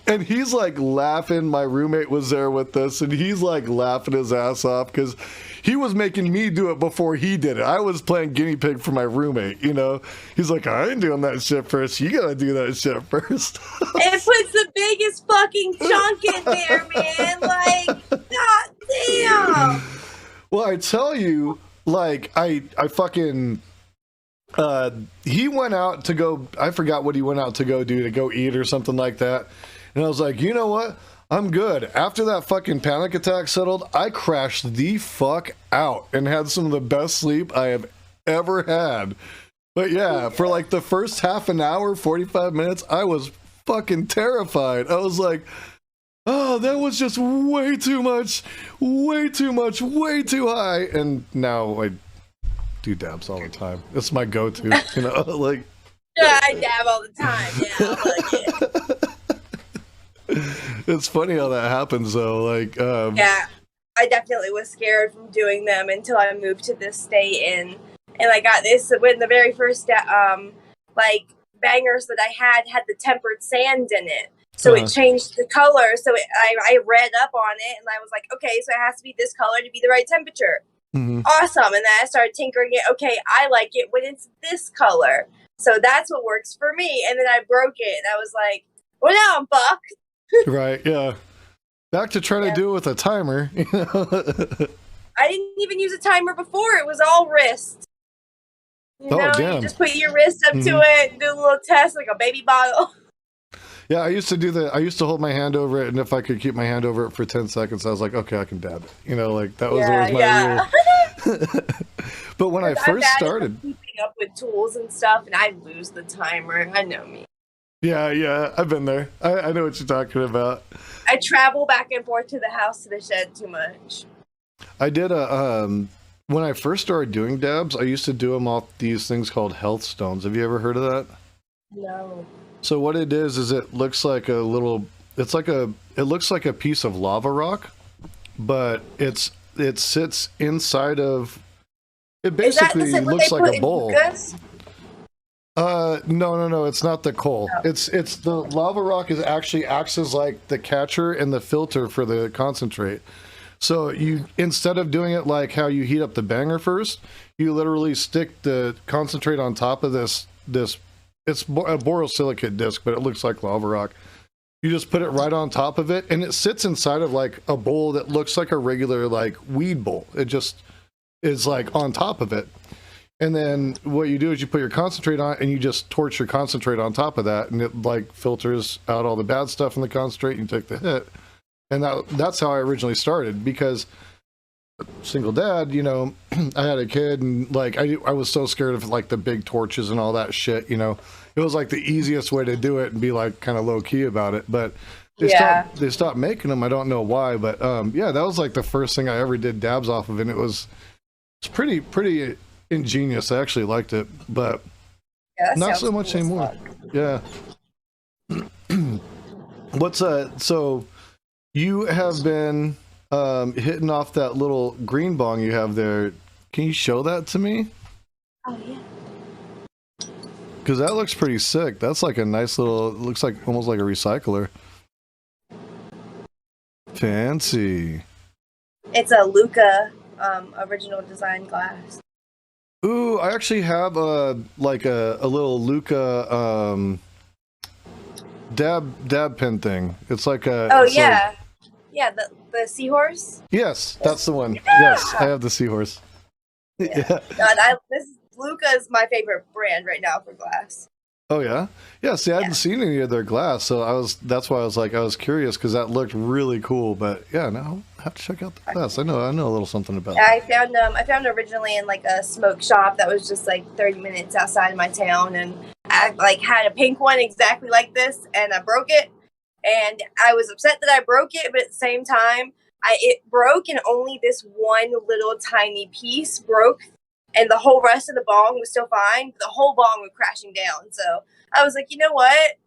and he's like laughing. My roommate was there with us, and he's like laughing his ass off because he was making me do it before he did it. I was playing guinea pig for my roommate, you know? He's like, I ain't doing that shit first. You gotta do that shit first. It puts the biggest fucking chunk in there, man. Like, god damn. Well, I tell you, like, I fucking... he went out to go, I forgot what he went out to go eat or something like that. And I was like, you know what? I'm good. After that fucking panic attack settled, I crashed the fuck out and had some of the best sleep I have ever had. But yeah, for like the first half an hour, 45 minutes, I was fucking terrified. I was like, oh, that was just way too much, way too high. And now I do dabs all the time. It's my go-to, you know, like. Yeah, I dab all the time. Yeah, I like it. It's funny how that happens, though. Like, yeah, I definitely was scared from doing them until I moved to this state, and I got this when the very first like bangers that I had the tempered sand in it. So it changed the color. So I read up on it, and I was like, okay, so it has to be this color to be the right temperature. Mm-hmm. Awesome. And then I started tinkering it. Okay, I like it when it's this color. So that's what works for me. And then I broke it, and I was like, well, now I'm fucked. Right, yeah. Back to trying to do it with a timer. You know? I didn't even use a timer before. It was all wrist. You know, damn. You just put your wrist up to it and do a little test like a baby bottle. Yeah, I used to hold my hand over it, and if I could keep my hand over it for 10 seconds, I was like, okay, I can dab it. You know, like, that was always my rule. But when I first started... keeping up with tools and stuff, and I lose the timer. I know me. Yeah, I've been there. I know what you're talking about. I travel back and forth to the house to the shed too much. I did when I first started doing dabs, I used to do them off these things called health stones. Have you ever heard of that? No. So what it is it looks like it looks like a piece of lava rock, but it sits inside of, it basically looks like a bowl. No, it's not the coal. Oh. It's the lava rock actually acts as like the catcher and the filter for the concentrate. So you, instead of doing it like how you heat up the banger first, you literally stick the concentrate on top of this it's a borosilicate disc, but it looks like lava rock. You just put it right on top of it, and it sits inside of like a bowl that looks like a regular like weed bowl. It just is like on top of it. And then what you do is you put your concentrate on, and you just torch your concentrate on top of that, and it like filters out all the bad stuff in the concentrate, and you take the hit. And that's how I originally started, because single dad, you know, I had a kid, and like I was so scared of like the big torches and all that shit, you know. It was like the easiest way to do it and be like kind of low key about it, but Yeah. they stopped making them. I don't know why, but yeah, that was like the first thing I ever did dabs off of, and it's pretty ingenious. I actually liked it, but Yeah, that not sounds so much cool as anymore. fuck. Yeah. What's so you have been hitting off that little green bong you have there. Can you show that to me? Oh yeah. Because that looks pretty sick. That's like a nice little, it looks like almost like a recycler. Fancy. It's a Luca original design glass. Ooh, I actually have a like a little Luca dab pen thing. It's like a Oh it's yeah. like, Yeah, the seahorse. yes, that's the one. Yeah. Yes, I have the seahorse. Yeah. Yeah. This Luca is my favorite brand right now for glass. Oh yeah, yeah. See, I Yeah. hadn't seen any of their glass, so that's why I was like, I was curious because that looked really cool. But yeah, now I have to check out the glass. I know a little something about Yeah, it. I found it originally in like a smoke shop that was just like 30 minutes outside of my town, and I like had a pink one exactly like this, and I broke it, and I was upset that I broke it, but at the same time, it broke, and only this one little tiny piece broke, and the whole rest of the bong was still fine. But the whole bong was crashing down, so I was like, you know what?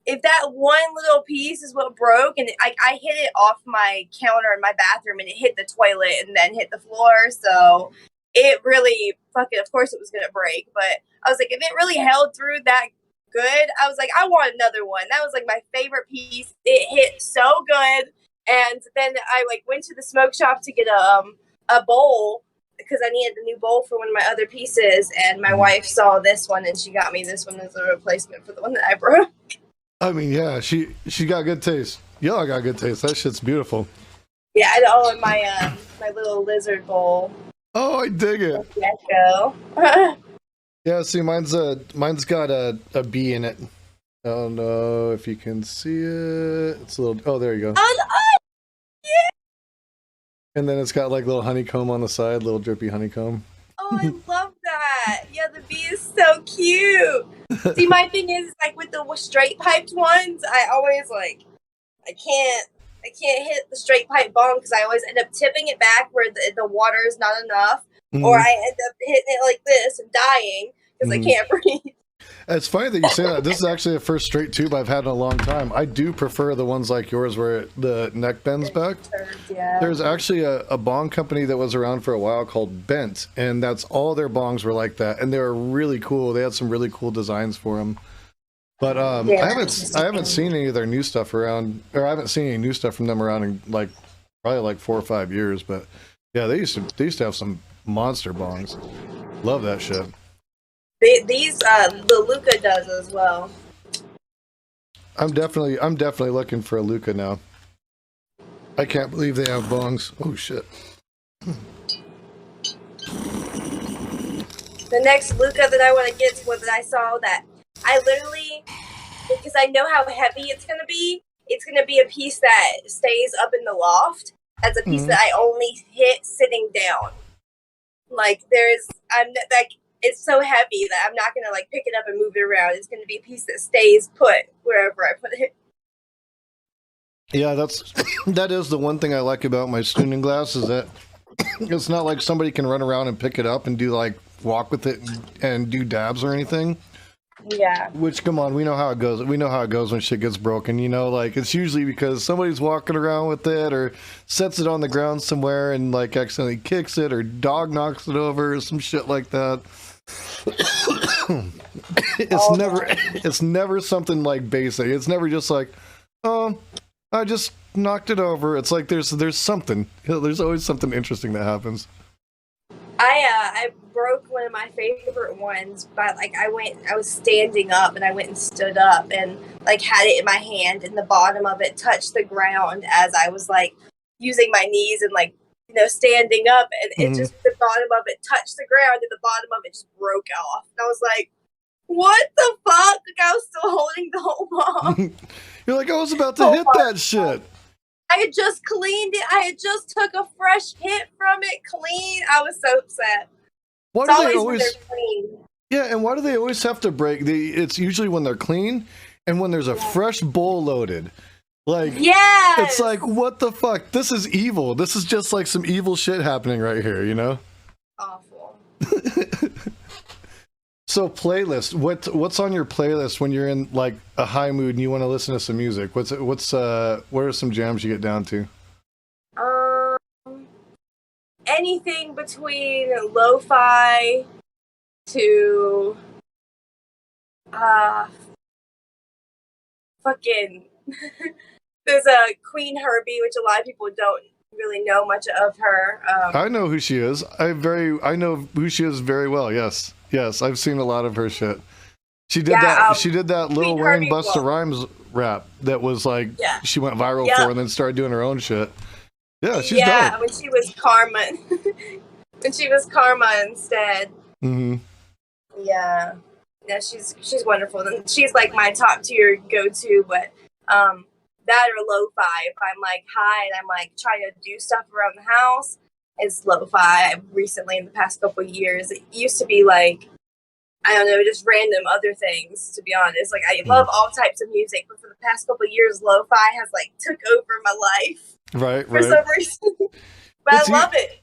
If that one little piece is what broke, and I hit it off my counter in my bathroom, and it hit the toilet and then hit the floor, so it really fucking, of course it was gonna break. But I was like, if it really held through that good, I was like, I want another one. That was like my favorite piece. It hit so good, and then I like went to the smoke shop to get a bowl because I needed a new bowl for one of my other pieces, and my wife saw this one and she got me this one as a replacement for the one that I broke. I mean, yeah, she got good taste. Y'all got good taste. That shit's beautiful. Yeah, and in my my little lizard bowl. Oh, I dig it. Gecko. Yeah, see, mine's got a bee in it. I don't know if you can see it. It's a little. Oh, there you go. Yeah. And then it's got like little honeycomb on the side, little drippy honeycomb. Oh, I love that. Yeah, the bee is so cute. See, my thing is like with the straight piped ones, I always like I can't hit the straight pipe bong because I always end up tipping it back where the water is not enough, or I end up hitting it like this and dying because I can't breathe. It's funny that you say that. This is actually the first straight tube I've had in a long time. I do prefer the ones like yours where the neck bends back. Yeah. There's actually a bong company that was around for a while called Bent, and that's all their bongs were like that, and they were really cool. They had some really cool designs for them. But I haven't seen any of their new stuff around, or I haven't seen any new stuff from them around in like probably like 4 or 5 years. But yeah, they used to have some monster bongs. Love that shit. The Luca does as well. I'm definitely looking for a Luca now. I can't believe they have bongs. Oh shit. The next Luca that I want to get is one that I saw that I literally, because I know how heavy it's going to be a piece that stays up in the loft as a piece that I only hit sitting down. Like it's so heavy that I'm not going to like pick it up and move it around. It's going to be a piece that stays put wherever I put it. Yeah, that is the one thing I like about my Stooning glass is that it's not like somebody can run around and pick it up and do like walk with it and do dabs or anything. Yeah. Which, come on, we know how it goes. We know how it goes when shit gets broken. You know, like it's usually because somebody's walking around with it or sets it on the ground somewhere and like accidentally kicks it or dog knocks it over or some shit like that. It's never something like basic. It's never just like, oh, I just knocked it over. It's like there's something. There's always something interesting that happens. I broke one of my favorite ones, but like I was standing up and I went and stood up and like had it in my hand and the bottom of it touched the ground as I was like using my knees and like, you know, standing up, and it just, the bottom of it touched the ground and the bottom of it just broke off. And I was like, what the fuck? Like I was still holding the whole ball. You're like, I was about to hit that shit. I had just cleaned it. I had just took a fresh hit from it, clean. I was so upset. Why It's do they always when always? they're clean. Yeah, and why do they always have to break? It's usually when they're clean and when there's a fresh bowl loaded. Like, Yes. it's like, what the fuck? This is evil. This is just like some evil shit happening right here, you know? Awful. So playlist, what's on your playlist when you're in like a high mood and you want to listen to some music? What are some jams you get down to? Anything between lo-fi to fucking there's a Queen Herbie, which a lot of people don't really know much of her. I know who she is. I know who she is very well. Yes, I've seen a lot of her shit. She did that. She did that Lil Wayne Busta Rhymes rap that was like she went viral for, and then started doing her own shit. Yeah, she's dope. When she was Karma, when she was Karma instead. Mm-hmm. Yeah, she's wonderful. And she's like my top tier go-to, but that or lo-fi. If I'm like high and I'm like trying to do stuff around the house, it's lo-fi. Recently, in the past couple of years, it used to be like, I don't know, just random other things, to be honest. Like, I love all types of music, but for the past couple of years, lo-fi has like took over my life. Right. For some reason. But I love it.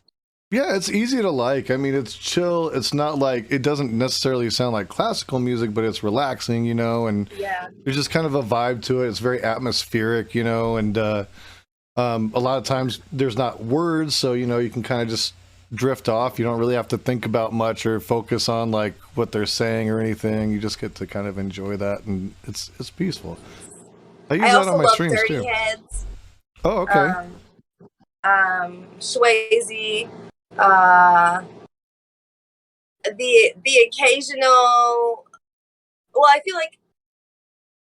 Yeah, it's easy to like. I mean, it's chill. It's not like, it doesn't necessarily sound like classical music, but it's relaxing, you know, and there's just kind of a vibe to it. It's very atmospheric, you know, and a lot of times there's not words, so, you know, you can kind of just drift off. You don't really have to think about much or focus on like what they're saying or anything. You just get to kind of enjoy that, and it's peaceful. I use that on my streams too. Heads. Oh, okay. Swayze, the occasional. Well, I feel like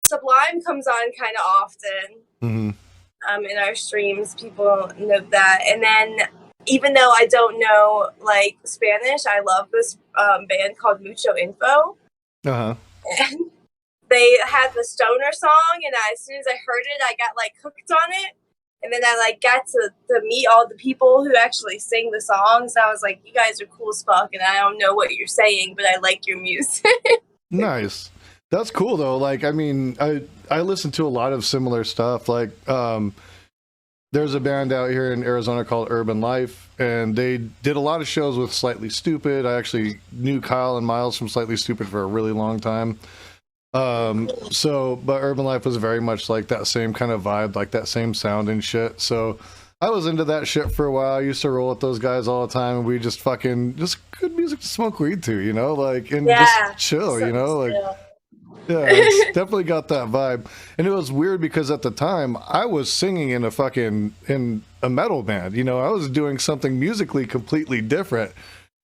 Sublime comes on kind of often. Mm-hmm. In our streams, people note that, and then even though I don't know like Spanish, I love this band called Mucho Info. Uh-huh. And they had the Stoner song, and as soon as I heard it, I got like hooked on it. And then I like got to meet all the people who actually sing the songs. I was like, you guys are cool as fuck, and I don't know what you're saying, but I like your music. Nice. That's cool though. Like, I mean, I listen to a lot of similar stuff. Like, there's a band out here in Arizona called Urban Life, and they did a lot of shows with Slightly Stupid. I actually knew Kyle and Miles from Slightly Stupid for a really long time. But Urban Life was very much like that same kind of vibe, like that same sound and shit. So I was into that shit for a while. I used to roll with those guys all the time, and we just good music to smoke weed to, you know, like, and just chill, you know, like, yeah, it's definitely got that vibe. And it was weird because at the time I was singing in a metal band, you know, I was doing something musically completely different.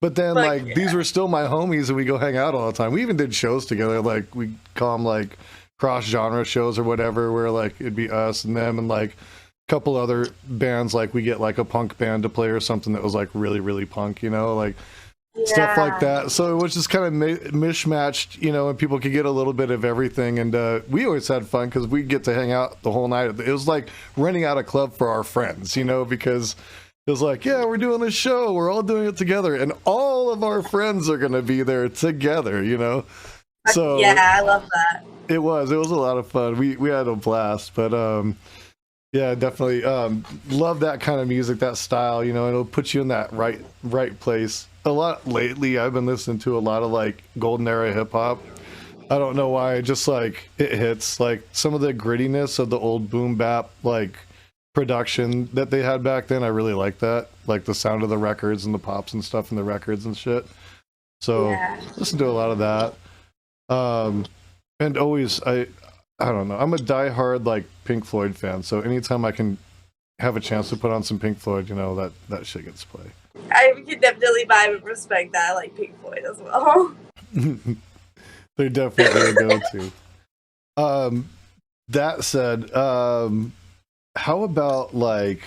But then, these were still my homies, and we go hang out all the time. We even did shows together. Like, we call them, like, cross-genre shows or whatever, where, like, it'd be us and them and, like, a couple other bands. Like, we get, like, a punk band to play or something that was, like, really, really punk, you know? Like, stuff like that. So it was just kind of mishmatched, you know, and people could get a little bit of everything. And we always had fun because we'd get to hang out the whole night. It was like renting out a club for our friends, you know, because it was like, yeah, we're doing this show. We're all doing it together. And all of our friends are going to be there together, you know? So yeah, I love that. It was a lot of fun. We had a blast, but yeah, definitely love that kind of music, that style, you know, it'll put you in that right place. A lot lately, I've been listening to a lot of like golden era hip hop. I don't know why, just like it hits like some of the grittiness of the old boom bap like production that they had back then. I really like that, like the sound of the records and the pops and stuff in the records and shit. So listen to a lot of that. And always I don't know, I'm a diehard like Pink Floyd fan, so anytime I can have a chance to put on some Pink Floyd, you know, that shit gets played. I can definitely vibe and respect that. I like Pink Floyd as well. They're definitely a go-to. That said, how about like,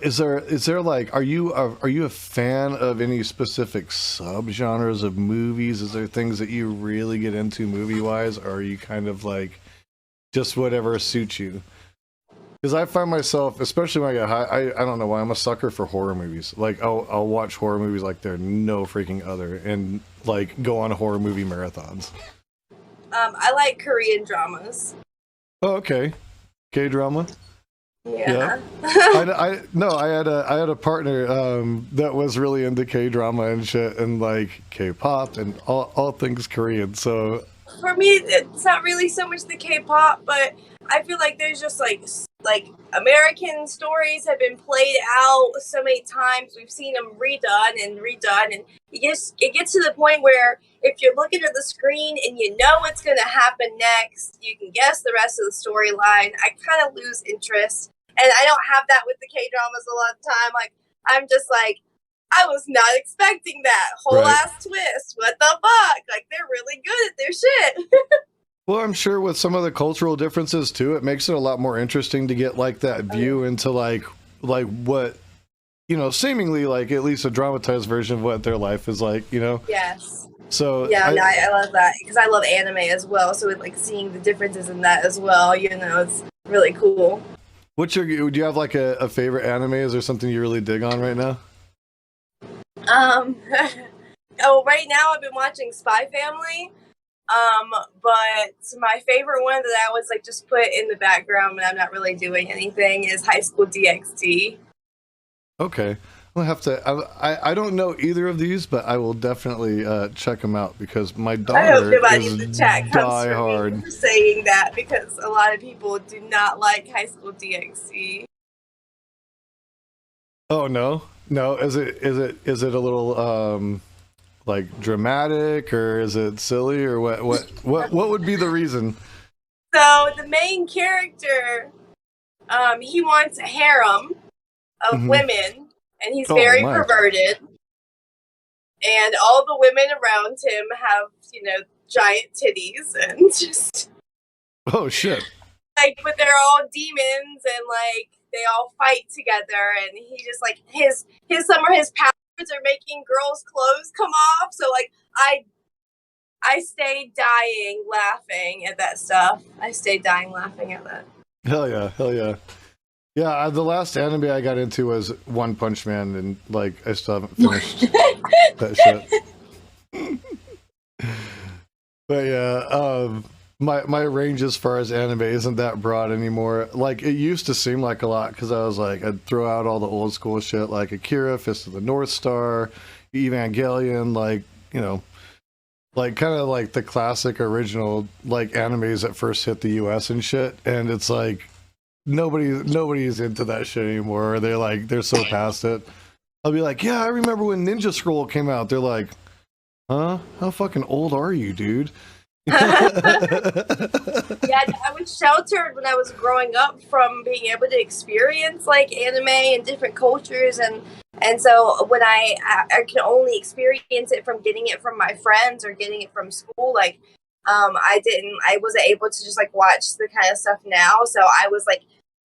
is there like, are you a fan of any specific subgenres of movies? Is there things that you really get into movie-wise, or are you kind of like just whatever suits you. Because I find myself, especially when I get high, I don't know why, I'm a sucker for horror movies. Like, I'll watch horror movies like they're no freaking other, and like go on horror movie marathons. I like Korean dramas. Oh, okay. K-drama? Yeah. I had a partner that was really into K-drama and shit, and like K-pop and all things Korean. So for me, it's not really so much the K-pop, but I feel like there's just like American stories have been played out so many times. We've seen them redone, and it gets to the point where if you're looking at the screen and you know what's going to happen next, you can guess the rest of the storyline. I kind of lose interest, and I don't have that with the K-dramas a lot of the time. Like, I'm just like, I was not expecting that whole ass twist. What the fuck? Like, they're really good at their shit. well, I'm sure with some of the cultural differences too, it makes it a lot more interesting to get like that view into like what, you know, seemingly like at least a dramatized version of what their life is like, you know? Yes. So yeah, I love that because I love anime as well. So like seeing the differences in that as well, you know, it's really cool. do you have like a favorite anime? Is there something you really dig on right now? Oh, right now I've been watching Spy Family. But my favorite one that I always like just put in the background when I'm not really doing anything is High School DxD. Okay. I'll have to. I don't know either of these, but I will definitely check them out because my daughter is in the chat die hard for saying that because a lot of people do not like High School DxD. Oh no, is it a little like dramatic, or is it silly, or what would be the reason? So the main character, he wants a harem of women, and he's very perverted. And all the women around him have, you know, giant titties and just oh shit. Like, but they're all demons, and like they all fight together, and he just like his powers are making girls' clothes come off. So like I stayed dying laughing at that stuff. I stayed dying laughing at that. Hell yeah. Yeah, the last anime I got into was One Punch Man, and like I still haven't finished that shit. But yeah, my range as far as anime isn't that broad anymore. Like it used to seem like a lot because I was like, I'd throw out all the old school shit like Akira, Fist of the North Star, Evangelion, like, you know, like kind of like the classic original like animes that first hit the US and shit. And it's like nobody's into that shit anymore. Or they're so past it. I'll be like, yeah, I remember when Ninja Scroll came out. They're like, huh? How fucking old are you, dude? Yeah, I was sheltered when I was growing up from being able to experience like anime and different cultures, and so when I can only experience it from getting it from my friends or getting it from school, like I wasn't able to just like watch the kind of stuff now. So I was like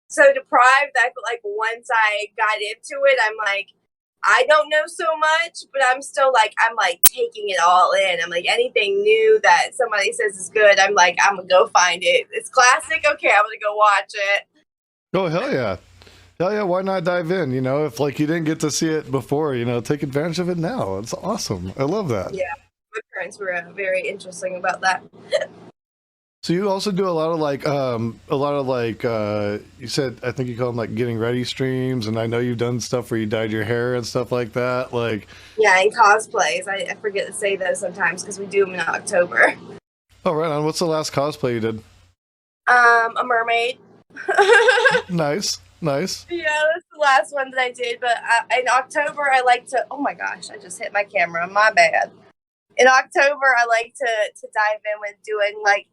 so deprived that like once I got into it, I'm like, I don't know so much, but I'm still like, I'm like taking it all in. I'm like, anything new that somebody says is good, I'm like, I'm gonna go find it. It's classic. Okay, I'm gonna go watch it. Oh, hell yeah. Hell yeah, why not dive in? You know, if like you didn't get to see it before, you know, take advantage of it now. It's awesome. I love that. Yeah, my parents were very interesting about that. So you also do a lot of you said, I think you call them like getting ready streams, and I know you've done stuff where you dyed your hair and stuff like that. Like, yeah, and cosplays. I forget to say those sometimes because we do them in October. Oh, right on. What's the last cosplay you did? A mermaid. Nice. Yeah, that's the last one that I did. But in October, I like to. Oh my gosh, I just hit my camera. My bad. In October, I like to dive in with doing like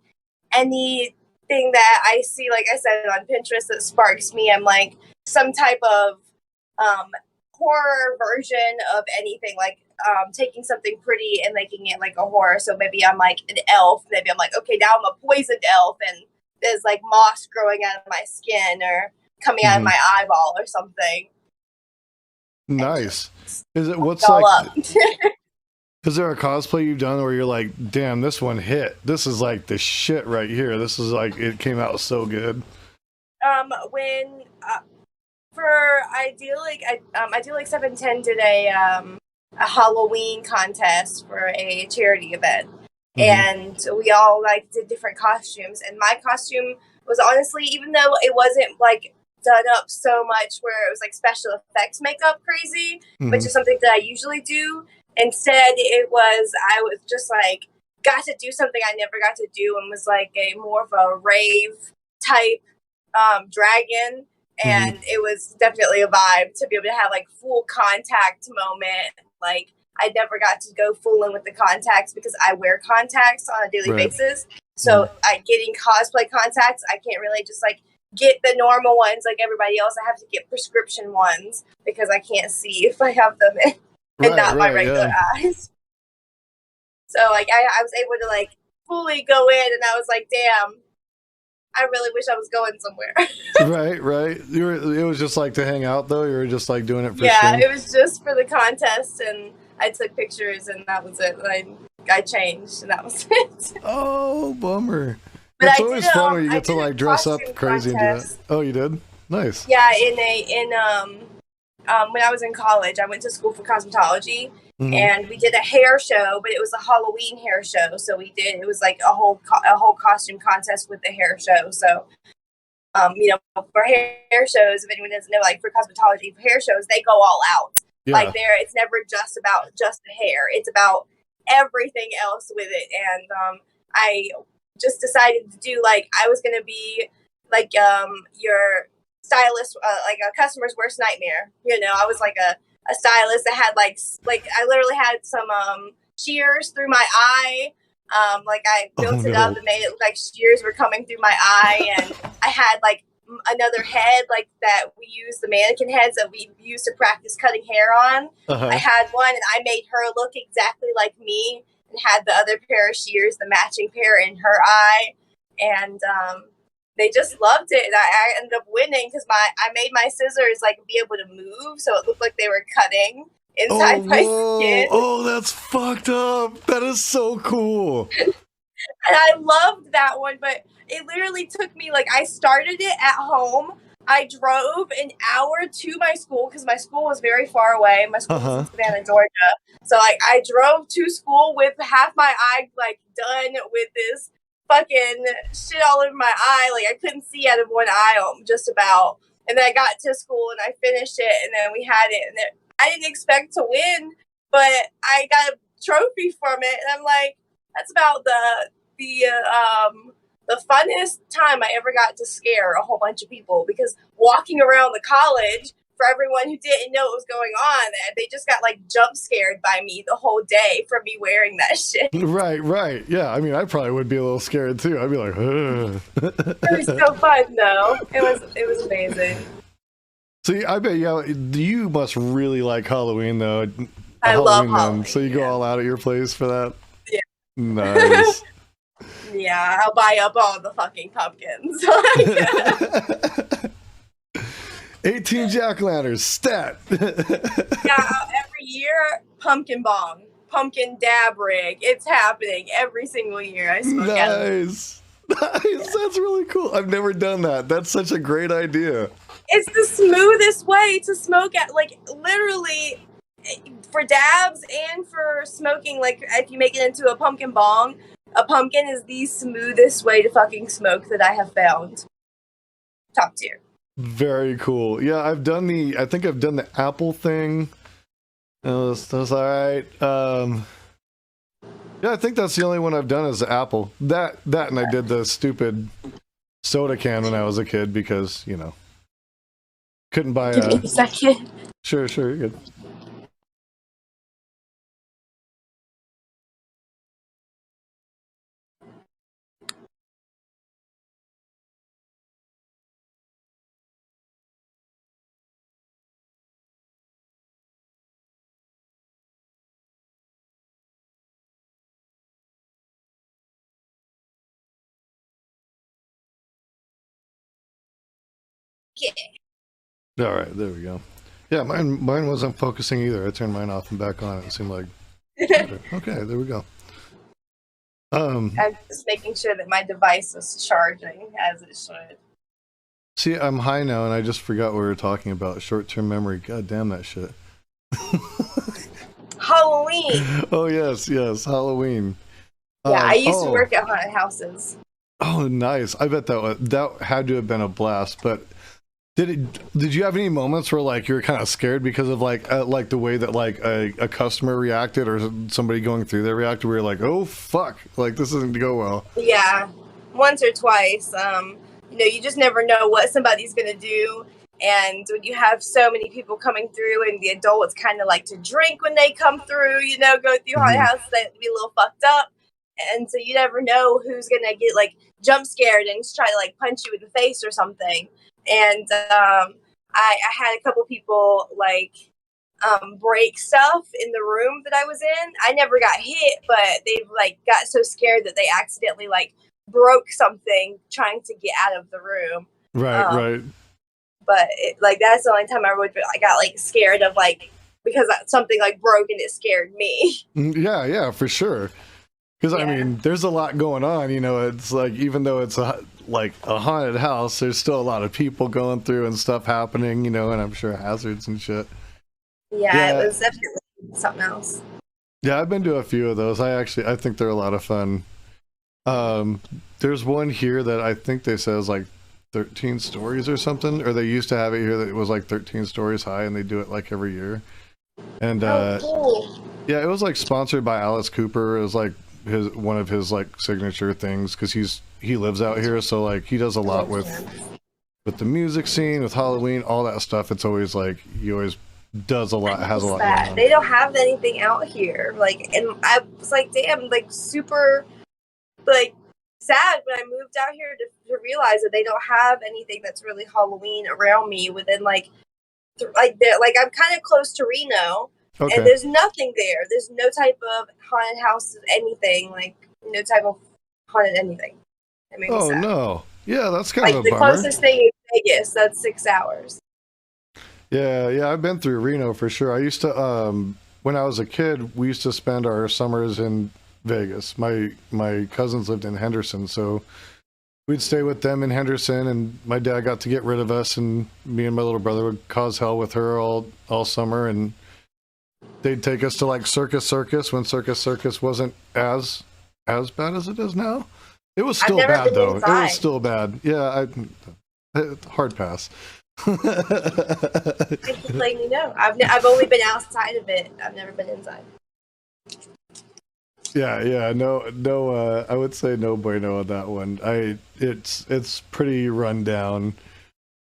anything that I see, like I said, on Pinterest that sparks me. I'm like some type of horror version of anything, like taking something pretty and making it like a horror. So maybe I'm like an elf. Maybe I'm like, okay, now I'm a poisoned elf, and there's like moss growing out of my skin or coming out of my eyeball or something. Nice. Is it what's like? Is there a cosplay you've done where you're like, damn, this one hit? This is like the shit right here. This is like, it came out so good. When for Idyllic 710 did a Halloween contest for a charity event, and we all like did different costumes. And my costume was honestly, even though it wasn't like done up so much where it was like special effects makeup crazy, which is something that I usually do. Instead, I was just like got to do something I never got to do, and was like a more of a rave type dragon. And it was definitely a vibe to be able to have like full contact moment. Like I never got to go full in with the contacts because I wear contacts on a daily basis. So getting cosplay contacts, I can't really just like get the normal ones like everybody else. I have to get prescription ones because I can't see if I have them in, and not my regular eyes. So like I was able to like fully go in, and I was like, damn, I really wish I was going somewhere. Right. It was just like to hang out though. You were just like doing it for it was just for the contest, and I took pictures, and that was it. I changed, and that was it. Oh, bummer. But it's always fun when you get to like dress up crazy and do that. Oh, you did? Nice. Yeah, when I was in college, I went to school for cosmetology. And we did a hair show, but it was a Halloween hair show. So it was like a whole costume contest with the hair show. So, for hair shows, if anyone doesn't know, like for cosmetology, for hair shows, they go all out. Yeah. Like it's never just about just the hair. It's about everything else with it. And I just decided to do like, I was going to be like your stylist, like a customer's worst nightmare. I was like a stylist that had like I literally had some shears through my eye. Like I built it up and made it look like shears were coming through my eye, and I had like another head like that we use, the mannequin heads that we use to practice cutting hair on. I had one, and I made her look exactly like me, and had the other pair of shears, the matching pair, in her eye, and they just loved it, and I ended up winning because I made my scissors like be able to move, so it looked like they were cutting inside my skin. Oh, that's fucked up. That is so cool. And I loved that one, but it literally took me like, I started it at home. I drove an hour to my school because my school was very far away. My school was in Savannah, Georgia. So like I drove to school with half my eye like done with this fucking shit all over my eye. Like I couldn't see out of one eye just about. And then I got to school and I finished it, and then we had it, and I didn't expect to win, but I got a trophy from it, and I'm like, that's about the funnest time I ever got to scare a whole bunch of people, because walking around the college, for everyone who didn't know what was going on, they just got like jump scared by me the whole day from me wearing that shit. Right. Yeah, I mean, I probably would be a little scared too. I'd be like, ugh. It was so fun though. It was amazing. See, I bet you must really like Halloween though. I love Halloween. So you go all out at your place for that? Yeah. Nice. Yeah, I'll buy up all the fucking pumpkins. 18 jack-o'-lanterns, stat. Yeah, every year, pumpkin bong, pumpkin dab rig. It's happening every single year. I smoke Nice. That's really cool. I've never done that. That's such a great idea. It's the smoothest way to smoke at, like, literally, for dabs and for smoking, like, if you make it into a pumpkin bong, a pumpkin is the smoothest way to fucking smoke that I have found. Top tier. Very cool. Yeah, I think I've done the apple thing. That was all right. Yeah, I think that's the only one I've done is the apple. That and I did the stupid soda can when I was a kid because, couldn't buy Give me a second. Sure, you're good. Yeah. All right, there we go. Yeah, mine wasn't focusing either. I turned mine off and back on. It seemed like Okay, there we go. I'm just making sure that my device is charging as it should. See, I'm high now, and I just forgot what we were talking about. Short-term memory. God damn that shit. Halloween. Oh yes, Halloween. Yeah, I used to work at haunted houses. Oh, nice. I bet that had to have been a blast. But did you have any moments where like you were kind of scared because of like the way that like a customer reacted or somebody going through there reacted? Where you're like, oh fuck, like this isn't go well. Yeah, once or twice. You just never know what somebody's gonna do. And when you have so many people coming through, and the adults kind of like to drink when they come through, go through haunted houses, they be a little fucked up. And so you never know who's gonna get like jump scared and try to like punch you in the face or something. And I had a couple people like break stuff in the room that I was in. I never got hit, but they like got so scared that they accidentally like broke something trying to get out of the room. Right. But like that's the only time I got like scared of like because something like broke and it scared me. Yeah, for sure. Because I mean, there's a lot going on. It's like even though it's a haunted house, there's still a lot of people going through and stuff happening. And I'm sure hazards and shit. Yeah, it was definitely something else. Yeah, I've been to a few of those. I think they're a lot of fun. There's one here that I think they say is like 13 stories or something, or they used to have it here that it was like 13 stories high, and they do it like every year. And cool. Yeah, it was like sponsored by Alice Cooper. It was like one of his like signature things because he lives out here, so like he does a lot with the music scene, with Halloween, all that stuff. It's always like he always does a lot, has a lot going on. They don't have anything out here, like, and I was like, damn, like super, like sad when I moved out here to realize that they don't have anything that's really Halloween around me within like I'm kind of close to Reno. Okay. And there's nothing there. There's no type of haunted house, anything, like no type of haunted anything. Oh no! Yeah, that's kind of a the bummer. closest thing is Vegas. That's 6 hours. Yeah, I've been through Reno for sure. I used to, when I was a kid, we used to spend our summers in Vegas. My cousins lived in Henderson, so we'd stay with them in Henderson, and my dad got to get rid of us, and me and my little brother would cause hell with her all summer, and they'd take us to like Circus when Circus wasn't as bad as it is now. It was still bad though. Inside. It was still bad. Yeah, hard pass. I keep letting you know. I've only been outside of it. I've never been inside. Yeah. No. I would say no bueno on that one. It's pretty run down.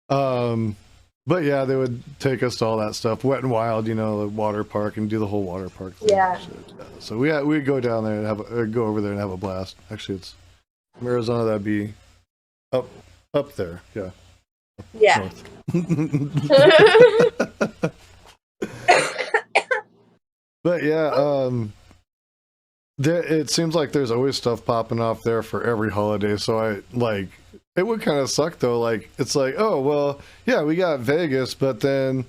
But yeah, they would take us to all that stuff, Wet and Wild, the water park, and do the whole water park thing. Yeah. So we'd go down there and go over there and have a blast. Actually, it's from Arizona. That'd be up there. Yeah. Yeah. But yeah, it seems like there's always stuff popping off there for every holiday. So it would kind of suck though. Like it's like, oh well, yeah, we got Vegas, but then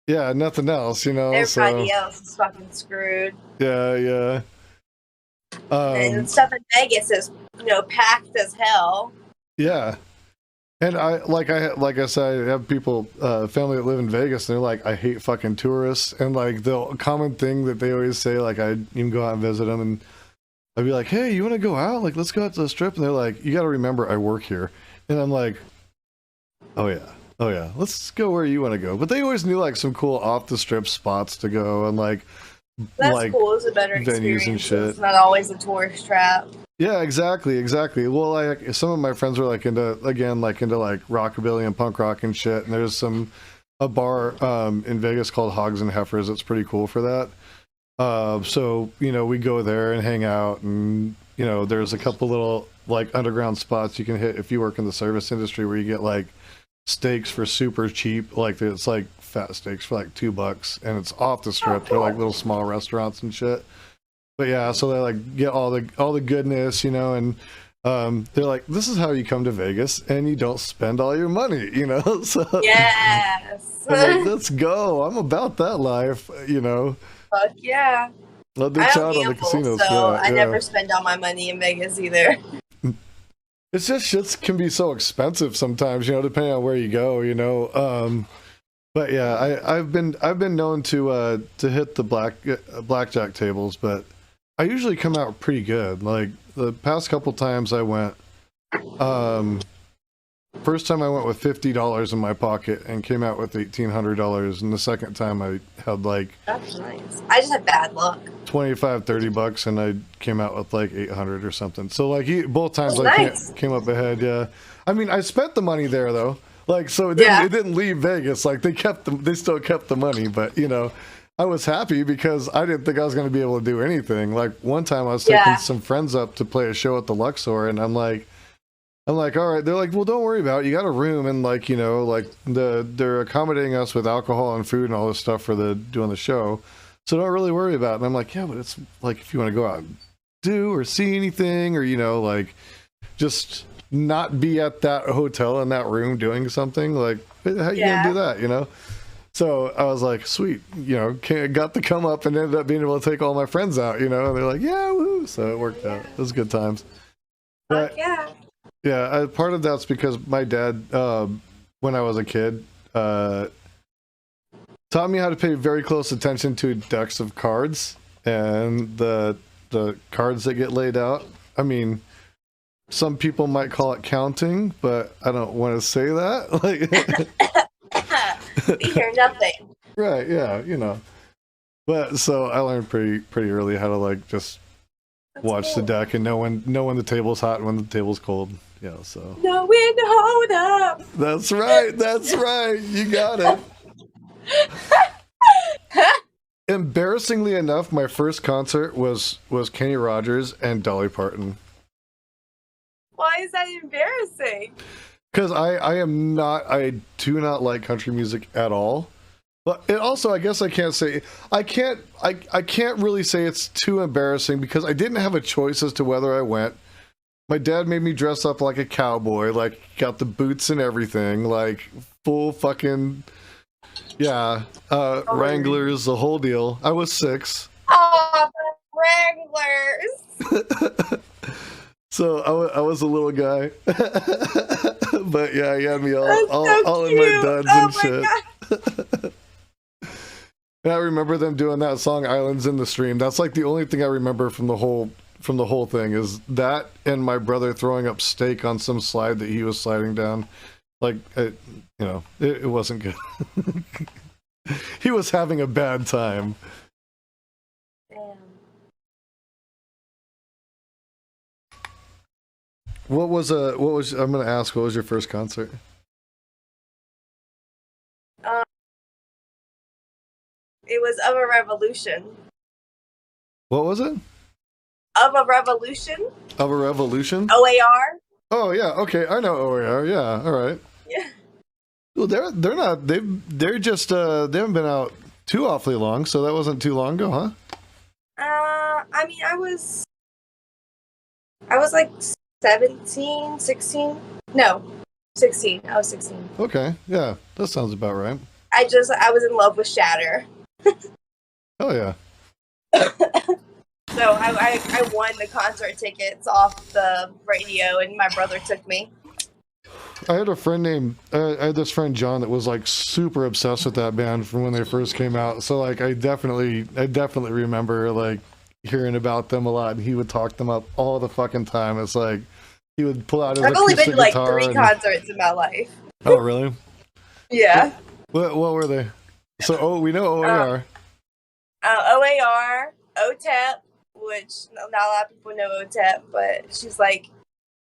nothing else. Everybody else is fucking screwed. Yeah. And stuff in Vegas is packed as hell. Yeah. And I said, I have people, family that live in Vegas, and they're like, I hate fucking tourists. And like the common thing that they always say, like I even go out and visit them, and I'd be like, hey, you want to go out? Like, let's go out to the strip. And they're like, you got to remember, I work here. And I'm like, oh yeah, let's go where you want to go. But they always knew like some cool off the strip spots to go, and that's cool. It's a better venues experience. And shit. It's not always a tourist trap. Yeah, exactly. Well, like some of my friends were like into rockabilly and punk rock and shit. And there's a bar in Vegas called Hogs and Heifers. It's pretty cool for that. So we go there and hang out, and there's a couple little like underground spots you can hit if you work in the service industry where you get like steaks for super cheap. Like it's like fat steaks for like $2, and it's off the strip. They're like little small restaurants and shit. But yeah, so they like get all the goodness, and they're like, this is how you come to Vegas and you don't spend all your money, So yes, I'm like, let's go. I'm about that life, Fuck yeah. Well, they I count don't on the gamble, casinos so for that. I Yeah. never spend all my money in Vegas either. It's just shits can be so expensive sometimes, you know, depending on where you go, you know. But yeah, I've been known to hit the blackjack tables, but I usually come out pretty good. Like the past couple times I went, first time I went with $50 in my pocket and came out with $1,800, and the second time I had like That's nice. I just have bad luck. 25, $30 and I came out with like 800 or something. So like both times Oh, I nice. came up ahead. Yeah. I mean, I spent the money there though. Like, so it didn't leave Vegas. Like they still kept the money, but you know, I was happy because I didn't think I was going to be able to do anything. Like one time I was taking some friends up to play a show at the Luxor, and I'm like, all right. They're like, well, don't worry about it. You got a room, and like, you know, like they're accommodating us with alcohol and food and all this stuff for doing the show. So don't really worry about it. And I'm like, yeah, but it's like if you want to go out and do or see anything, or you know, like just not be at that hotel in that room doing something, like how you gonna do that, you know? So I was like, sweet, you know, got to come up and ended up being able to take all my friends out, you know, and they're like, yeah, woo. So it worked out. It was good times. But yeah, part of that's because my dad, when I was a kid, taught me how to pay very close attention to decks of cards and the cards that get laid out. I mean, some people might call it counting, but I don't want to say that. Like, we hear nothing. Right? Yeah, you know. But so I learned pretty early how to like just watch the deck and know when the table's hot and when the table's cold. Yeah. So. Know when to hold up. That's right. That's right. You got it. Embarrassingly enough, my first concert was Kenny Rogers and Dolly Parton. Why is that embarrassing? Because I do not like country music at all. But it also, I guess I can't really say it's too embarrassing because I didn't have a choice as to whether I went. My dad made me dress up like a cowboy, like got the boots and everything, like full fucking, Wranglers, the whole deal. I was 6. Oh, Wranglers. So I was a little guy, but yeah, he had me all in my duds and shit. And I remember them doing that song "Islands in the Stream." That's like the only thing I remember from the whole thing is that, and my brother throwing up steak on some slide that he was sliding down. Like, it wasn't good. He was having a bad time. Damn. I'm gonna ask, what was your first concert? It was Of a Revolution. What was it? Of a Revolution. Of a Revolution? OAR. Oh yeah, okay, I know OAR. Yeah, all right. Yeah. Well, they haven't been out too awfully long, so that wasn't too long ago, huh? I mean, I was like 17, 16. No, 16. I was 16. Okay, yeah, that sounds about right. I was in love with Shatter. Oh yeah. So I won the concert tickets off the radio, and my brother took me. I had this friend John that was like super obsessed with that band from when they first came out. So like I definitely remember like hearing about them a lot, and he would talk them up all the fucking time. It's like he would pull out his I've only been to like guitar 3 concerts in my life. Oh really? Yeah. What were they? So we know OAR. OAR, OTEP, which not a lot of people know OTEP, but she's like,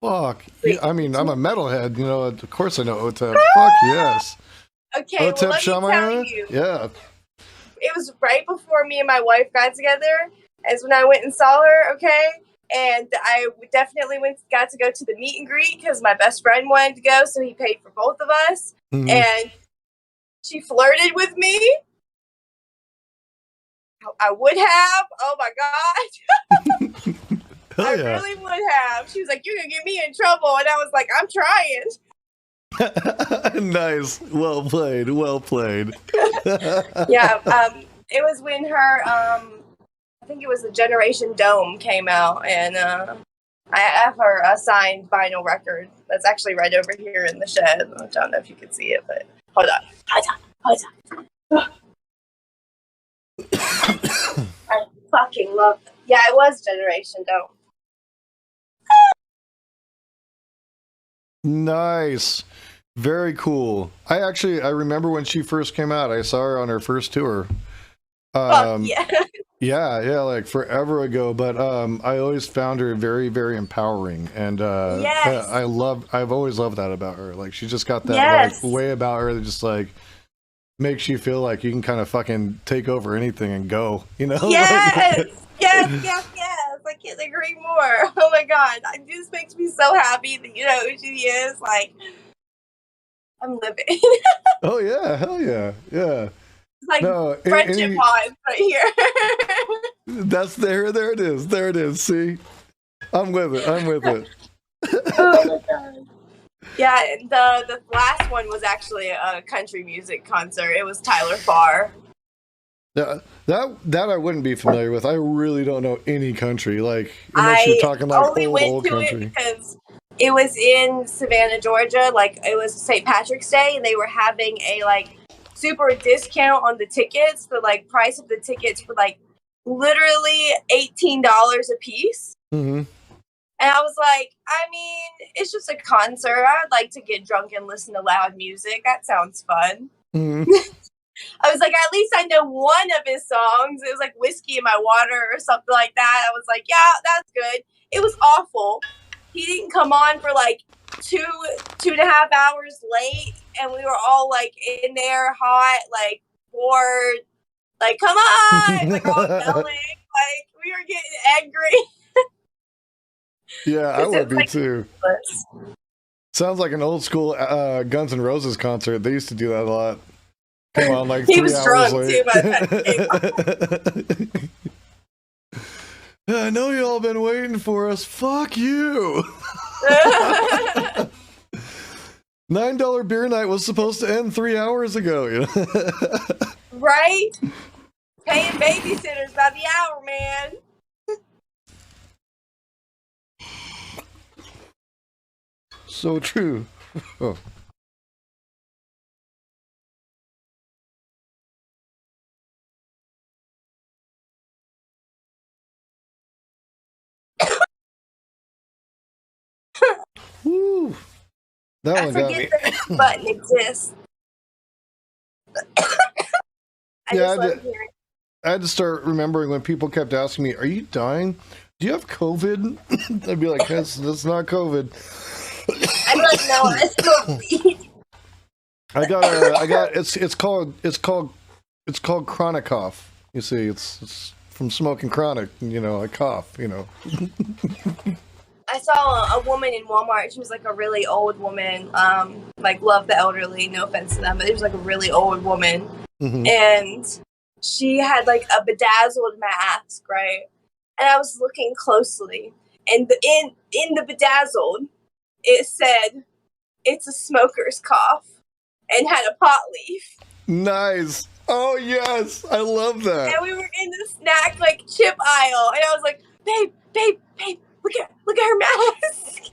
fuck. Yeah, I mean, I'm a metalhead, you know. Of course I know OTEP. Fuck yes. Okay, OTEP, well, let me tell you. Yeah. It was right before me and my wife got together, as when I went and saw her, okay? And I definitely got to go to the meet and greet because my best friend wanted to go, so he paid for both of us. Mm-hmm. And she flirted with me. I would have. Oh my god. I really would have. She was like, "You're gonna get me in trouble," and I was like, "I'm trying." Nice. Well played. Yeah. It was when her think it was the Generation Dome came out, and I have her signed vinyl record that's actually right over here in the shed. I don't know if you can see it, but hold on. I fucking love it. Yeah, it was Generation Dome. Nice. Very cool. I remember when she first came out. I saw her on her first tour. Yeah. Yeah, like forever ago. But I always found her very, very empowering, and Yes. I've always loved that about her. Like she just got that Yes. like way about her that just like makes you feel like you can kind of fucking take over anything and go. You know? Yes. Yes. I can't agree more. Oh my god, it just makes me so happy that you know who she is. Like, I'm living. Oh yeah, hell yeah, yeah. It's like No, friendship vibes right here. That's there it is. See, I'm with it. Oh my god. Yeah, the last one was actually a country music concert. It was Tyler Farr. That I wouldn't be familiar with. I really don't know any country, like unless you're talking like only old to country. it because it was in Savannah, Georgia. Like it was St. Patrick's Day, and they were having a like super discount on the tickets. The like price of the tickets were like literally $18 a piece. Mm-hmm. And I was like, I mean, it's just a concert. I'd like to get drunk and listen to loud music. That sounds fun. Mm-hmm. I was like, at least I know one of his songs. It was like Whiskey in My Water or something like that. I was like, yeah, that's good. It was awful. He didn't come on for like 2.5 hours late. And we were all like in there hot, like bored. Like, come on. Like all yelling. Like we were getting angry. Yeah, I would be like, too. Sounds like an old school Guns N' Roses concert. They used to do that a lot. Come on, like 3 hours late. Too by the time I know y'all been waiting for us. Fuck you. $9 beer night was supposed to end 3 hours ago. You know? Right? Paying babysitters by the hour, man. So true. Oh. Woo. That I one got me. forget that this button exists. I had to start remembering when people kept asking me, "Are you dying? Do you have COVID?" I'd be like, "That's not COVID." I'd be like, "No, I still bleed." It's called chronic cough. You see, it's from smoking chronic. You know, I cough. You know. I saw a woman in Walmart. She was like a really old woman. Like love the elderly. No offense to them, but it was like a really old woman, and she had like a bedazzled mask, right? And I was looking closely, and in the bedazzled, it said, "It's a smoker's cough," and had a pot leaf. Nice. Oh yes, I love that. And we were in the snack like chip aisle, and I was like, "Babe, look at her mask."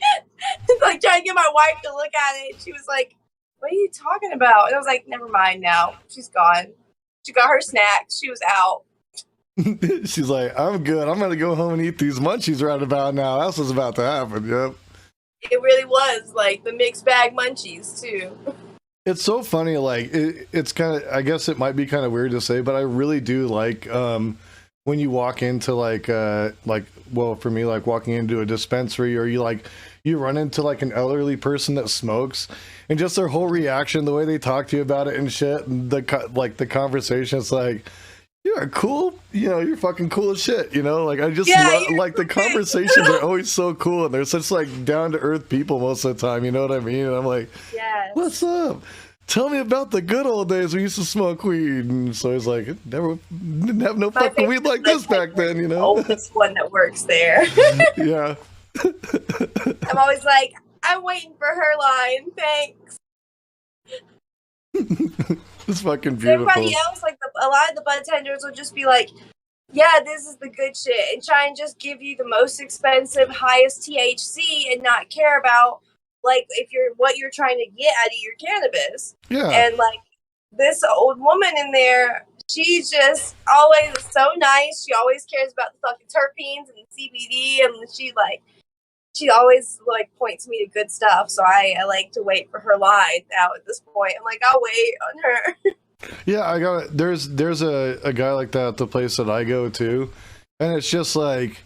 Like trying to get my wife to look at it. She was like, "What are you talking about?" And I was like, "Never mind now. She's gone. She got her snacks. She was out." She's like, "I'm good. I'm gonna go home and eat these munchies right about now." That's what's about to happen. Yep. It really was like the mixed bag munchies too. It's so funny. Like it's kind of. I guess it might be kind of weird to say, but I really do like when you walk into like well, for me, like walking into a dispensary, or you run into like an elderly person that smokes, and just their whole reaction, the way they talk to you about it and shit, and the conversation, it's like, you're cool, you know, you're fucking cool as shit, you know, like I just like the conversations are always so cool, and they're such like down to earth people most of the time, you know what I mean? And I'm like, yes. What's up? Tell me about the good old days we used to smoke weed. And so he's like, didn't have no fucking weed like this back then, you know? Oldest one that works there. Yeah. I'm always like, I'm waiting for her line. Thanks. It's fucking beautiful. Everybody else, like a lot of the bud tenders will just be like, yeah, this is the good shit, and try and just give you the most expensive, highest THC, and not care about like if what you're trying to get out of your cannabis. Yeah. And like this old woman in there, she's just always so nice. She always cares about the fucking terpenes and the CBD, and she always like points me to good stuff. So I like to wait for her line now at this point. I'm like, I'll wait on her. Yeah, there's a guy like that at the place that I go to, and it's just like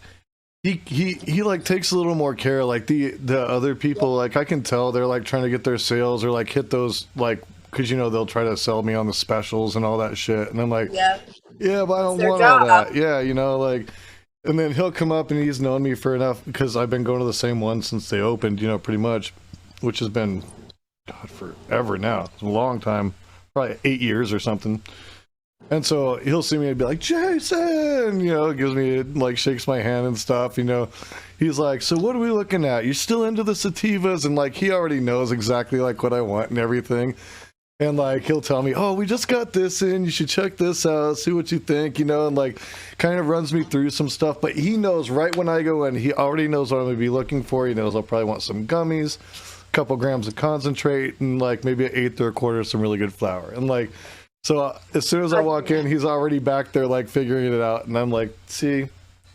he like takes a little more care. Like the other people, like I can tell they're like trying to get their sales or like hit those like, because you know they'll try to sell me on the specials and all that shit, and I'm like, yeah, but I don't want all that. Yeah, you know, like, and then he'll come up and he's known me for enough because I've been going to the same one since they opened, you know, pretty much, which has been God forever now. It's a long time. Probably 8 years or something. And so he'll see me and be like, Jason, you know, gives me like, shakes my hand and stuff, you know. He's like, so what are we looking at? You're still into the sativas? And like he already knows exactly like what I want and everything. And like he'll tell me, oh, we just got this in, you should check this out, see what you think, you know, and like kind of runs me through some stuff. But he knows right when I go in, he already knows what I'm gonna be looking for. He knows I'll probably want some gummies, couple grams of concentrate, and like maybe an eighth or a quarter of some really good flour. And like, so as soon as I walk in, he's already back there like figuring it out, and I'm like, see,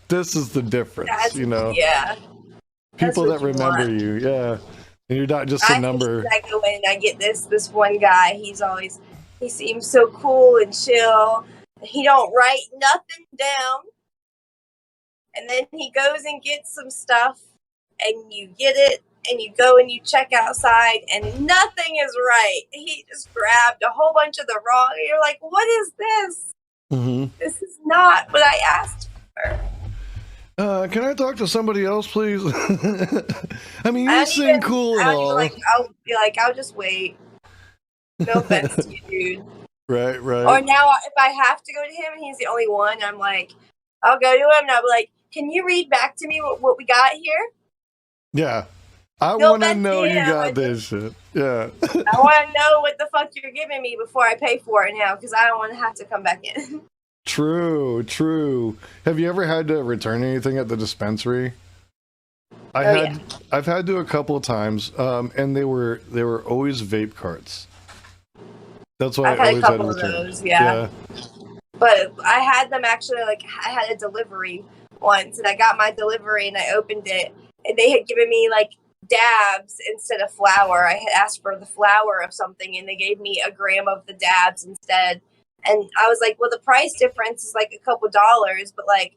this is the difference. You know, yeah, people that remember you. Yeah, and you're not just a number. I go in and I get this one guy, he seems so cool and chill. He don't write nothing down, and then he goes and gets some stuff, and you get it, and you go and you check outside, and nothing is right. He just grabbed a whole bunch of the wrong. And you're like, what is this? Mm-hmm. This is not what I asked for. Can I talk to somebody else, please? I mean, you seem cool and all. I'll be like, I'll just wait. No offense to you, dude. Right. Or now, if I have to go to him and he's the only one, I'm like, I'll go to him and I'll be like, can you read back to me what we got here? Yeah. I want to know you got this shit. Yeah. I want to know what the fuck you're giving me before I pay for it now, because I don't want to have to come back in. True. Have you ever had to return anything at the dispensary? I've had to a couple of times, and they were always vape carts. That's why I always had to return. Of those, yeah. But I had them actually, like, I had a delivery once, and I got my delivery, and I opened it, and they had given me, like, dabs instead of flour. I had asked for the flour of something, and they gave me a gram of the dabs instead. And I was like, well, the price difference is like a couple dollars, but like,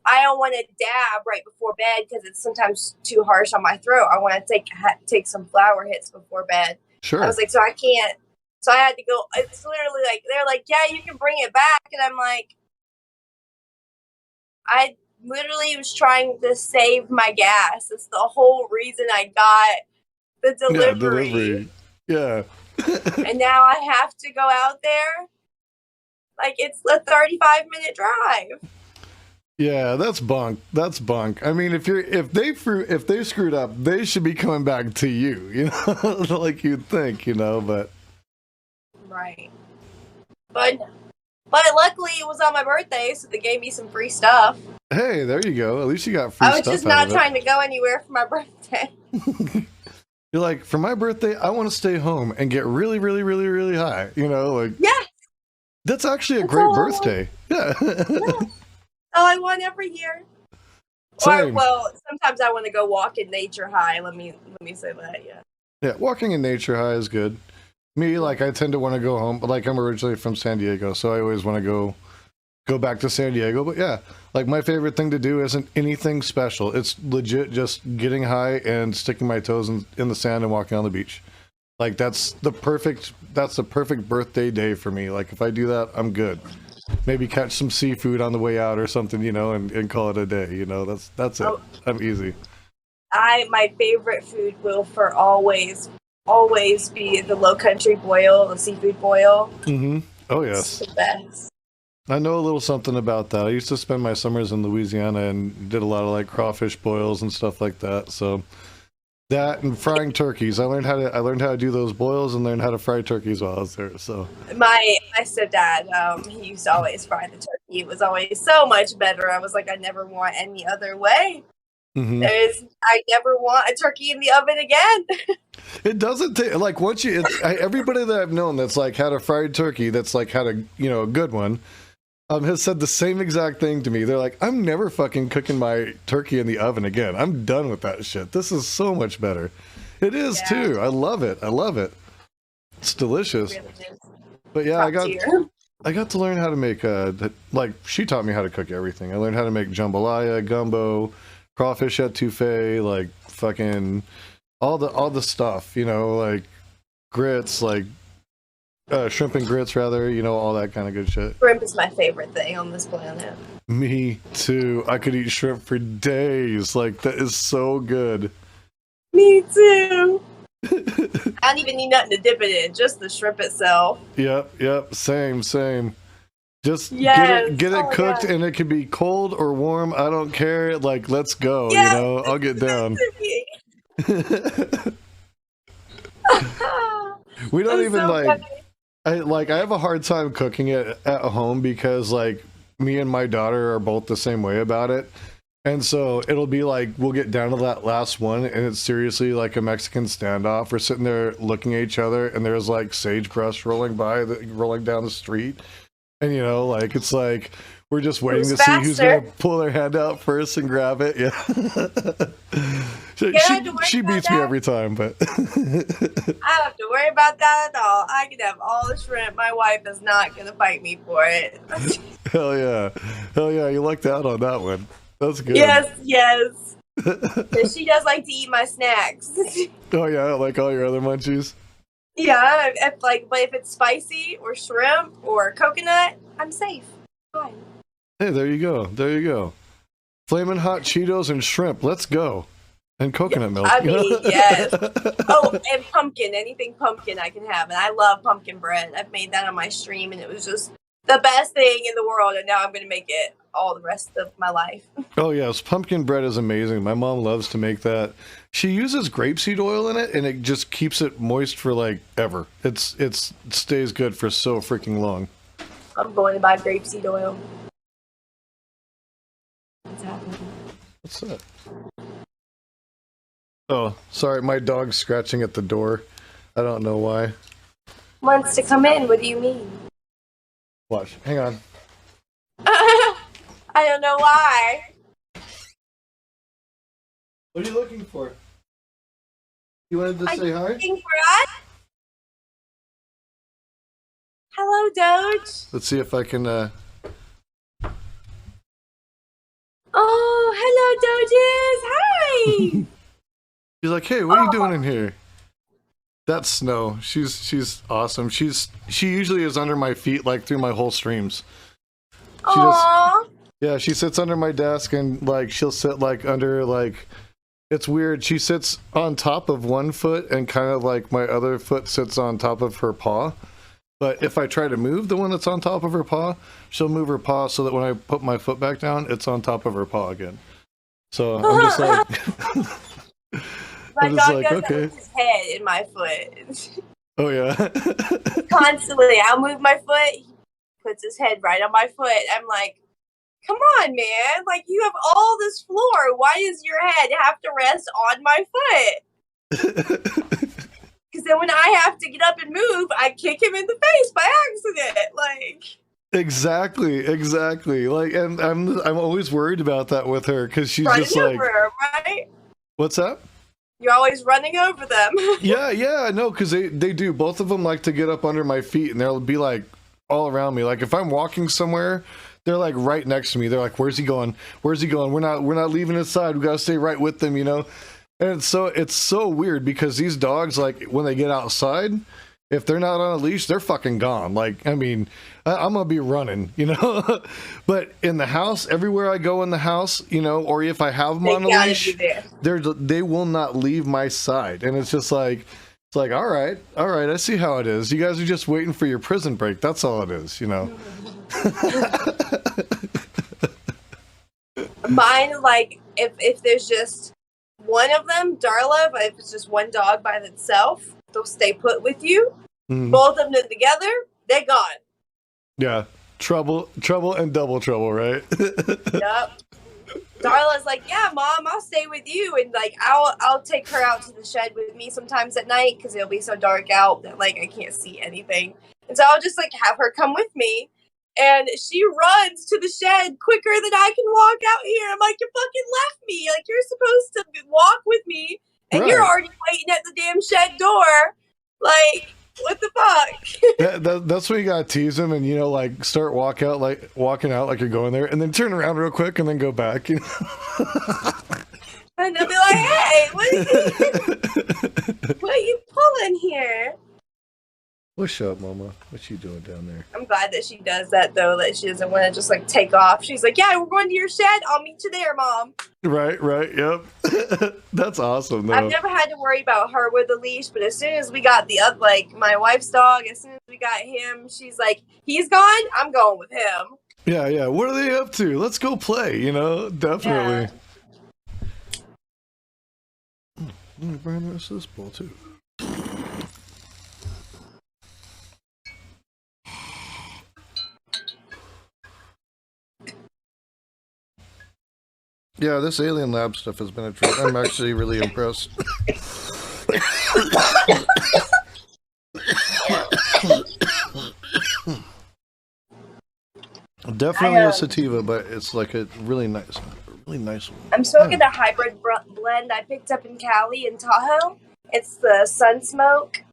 I don't want to dab right before bed because it's sometimes too harsh on my throat. I want to take some flour hits before bed. Sure. I was like, so I can't. So I had to go. It's literally like, they're like, yeah, you can bring it back. And I'm like, I literally was trying to save my gas. That's the whole reason I got the delivery. Yeah. And now I have to go out there. Like, it's a 35-minute drive. Yeah, that's bunk. I mean, if they screwed up, they should be coming back to you, you know, like you'd think, you know, but. Right. But luckily it was on my birthday, so they gave me some free stuff. Hey, there you go. At least you got free stuff. I was just not trying to go anywhere for my birthday. You're like, for my birthday, I want to stay home and get really, really, really, really high. You know, like. Yeah. That's actually a great birthday. Yeah. All I want every year. Same. Or, well, sometimes I want to go walk in nature high. Let me say that, yeah. Yeah, walking in nature high is good. Me, like, I tend to want to go home, but like, I'm originally from San Diego, so I always want to go back to San Diego. But yeah, like, my favorite thing to do isn't anything special. It's legit just getting high and sticking my toes in the sand and walking on the beach. Like, that's the perfect birthday day for me. Like, if I do that, I'm good. Maybe catch some seafood on the way out or something, you know, and call it a day. You know, that's it. I'm easy. My favorite food will for always be the Low Country boil, the seafood boil. Mm-hmm. Oh, yes. It's the best. I know a little something about that. I used to spend my summers in Louisiana and did a lot of like crawfish boils and stuff like that. So That and frying turkeys. I learned how to do those boils and learned how to fry turkeys while I was there. So My stepdad, he used to always fry the turkey. It was always so much better. I was like, I never want any other way. mm-hmm. I never want a turkey in the oven again. It doesn't take like once you. Everybody that I've known that's like had a fried turkey that's like had a good one, has said the same exact thing to me. They're like, I'm never fucking cooking my turkey in the oven again. I'm done with that shit. This is so much better. It is too. I love it. It's delicious. It really is. But yeah, I got to learn how to make like she taught me how to cook everything. I learned how to make jambalaya, gumbo, crawfish etouffee, like fucking all the stuff, like grits, like shrimp and grits rather, all that kind of good shit. Shrimp is my favorite thing on this planet. Me too. I could eat shrimp for days. Like that is so good. Me too. I don't even need nothing to dip it in, just the shrimp itself. Yep. Same. Just get it cooked, and it can be cold or warm. I don't care. Like, let's go. I'll get down. We don't even so I have a hard time cooking it at home because like me and my daughter are both the same way about it. And so it'll be like, we'll get down to that last one and it's seriously like a Mexican standoff. We're sitting there looking at each other and there's like sagebrush rolling down the street. And like, it's like, we're just waiting to see who's going to pull their hand out first and grab it. Yeah. She beats me every time, but I don't have to worry about that at all. I can have all the shrimp. My wife is not going to fight me for it. Hell yeah. You lucked out on that one. That's good. Yes. She does like to eat my snacks. Oh yeah, like all your other munchies. Yeah, but if it's spicy or shrimp or coconut, I'm safe. Fine. Hey, there you go. Flamin' hot Cheetos and shrimp. Let's go. And coconut milk. I mean, yes. Oh, and pumpkin. Anything pumpkin I can have. And I love pumpkin bread. I've made that on my stream, and it was just the best thing in the world. And now I'm going to make it all the rest of my life. Oh, yes. Pumpkin bread is amazing. My mom loves to make that. She uses grapeseed oil in it, and it just keeps it moist for, like, ever. It stays good for so freaking long. I'm going to buy grapeseed oil. What's happening? What's that? Oh, sorry. My dog's scratching at the door. I don't know why. Wants to come in. What do you mean? Watch. Hang on. I don't know why. What are you looking for? You wanted to say hi? Looking for us? Hello, Doge. Let's see if I can. Oh, hello, Doges. Hi. She's like, hey, what are you doing in here? That's Snow. She's awesome. She usually is under my feet like through my whole streams. She sits under my desk and like she'll sit like under like, it's weird. She sits on top of one foot and kind of like my other foot sits on top of her paw. But if I try to move the one that's on top of her paw, she'll move her paw so that when I put my foot back down, it's on top of her paw again. So I'm just like, my dog does that with his head in my foot. Oh yeah. Constantly, I'll move my foot. He puts his head right on my foot. I'm like, come on, man! Like you have all this floor. Why does your head have to rest on my foot? Because then when I have to get up and move, I kick him in the face by accident. Like exactly. Like, and I'm always worried about that with her because she's running just like, over her, right? What's that? You're always running over them. Yeah, no, because they do. Both of them like to get up under my feet, and they'll be like all around me. Like if I'm walking somewhere, they're like right next to me. They're like, "Where's he going? Where's he going? We're not leaving his side. We gotta stay right with them, you know." And it's so weird because these dogs, like when they get outside, if they're not on a leash, they're fucking gone. Like, I mean, I'm gonna be running, you know. But in the house, everywhere I go in the house, you know, or if I have them on a leash, they will not leave my side. And it's just like, all right, I see how it is. You guys are just waiting for your prison break. That's all it is, you know. Mine, like, if there's just one of them, Darla, if it's just one dog by itself, they'll stay put with you. Mm-hmm. Both of them together, they're gone. Yeah. Trouble and double trouble, right? Yep. Darla's like, yeah, Mom, I'll stay with you, and like I'll take her out to the shed with me sometimes at night because it'll be so dark out that like I can't see anything, and so I'll just like have her come with me, and she runs to the shed quicker than I can walk out here. I'm like, you fucking left me, like you're supposed to walk with me, and you're already waiting at the damn shed door, like. What the fuck? That's when you gotta tease him and, you know, like start walking out like you're going there, and then turn around real quick and then go back. You know? And they'll be like, "Hey, what are you pulling here?" What's up, Mama? What you doing down there? I'm glad that she does that though. That she doesn't want to just like take off. She's like, "Yeah, we're going to your shed. I'll meet you there, Mom." Right. Yep. That's awesome, though. I've never had to worry about her with a leash, but as soon as we got the other, like my wife's dog, as soon as we got him, she's like, "He's gone. I'm going with him." Yeah. What are they up to? Let's go play. You know, definitely. Yeah. Let me burn the rest of this bowl too. Yeah, this alien lab stuff has been a treat. I'm actually really impressed. Definitely a sativa, but it's like a really nice one. I'm smoking a hybrid blend I picked up in Cali in Tahoe. It's the Sun Smoke.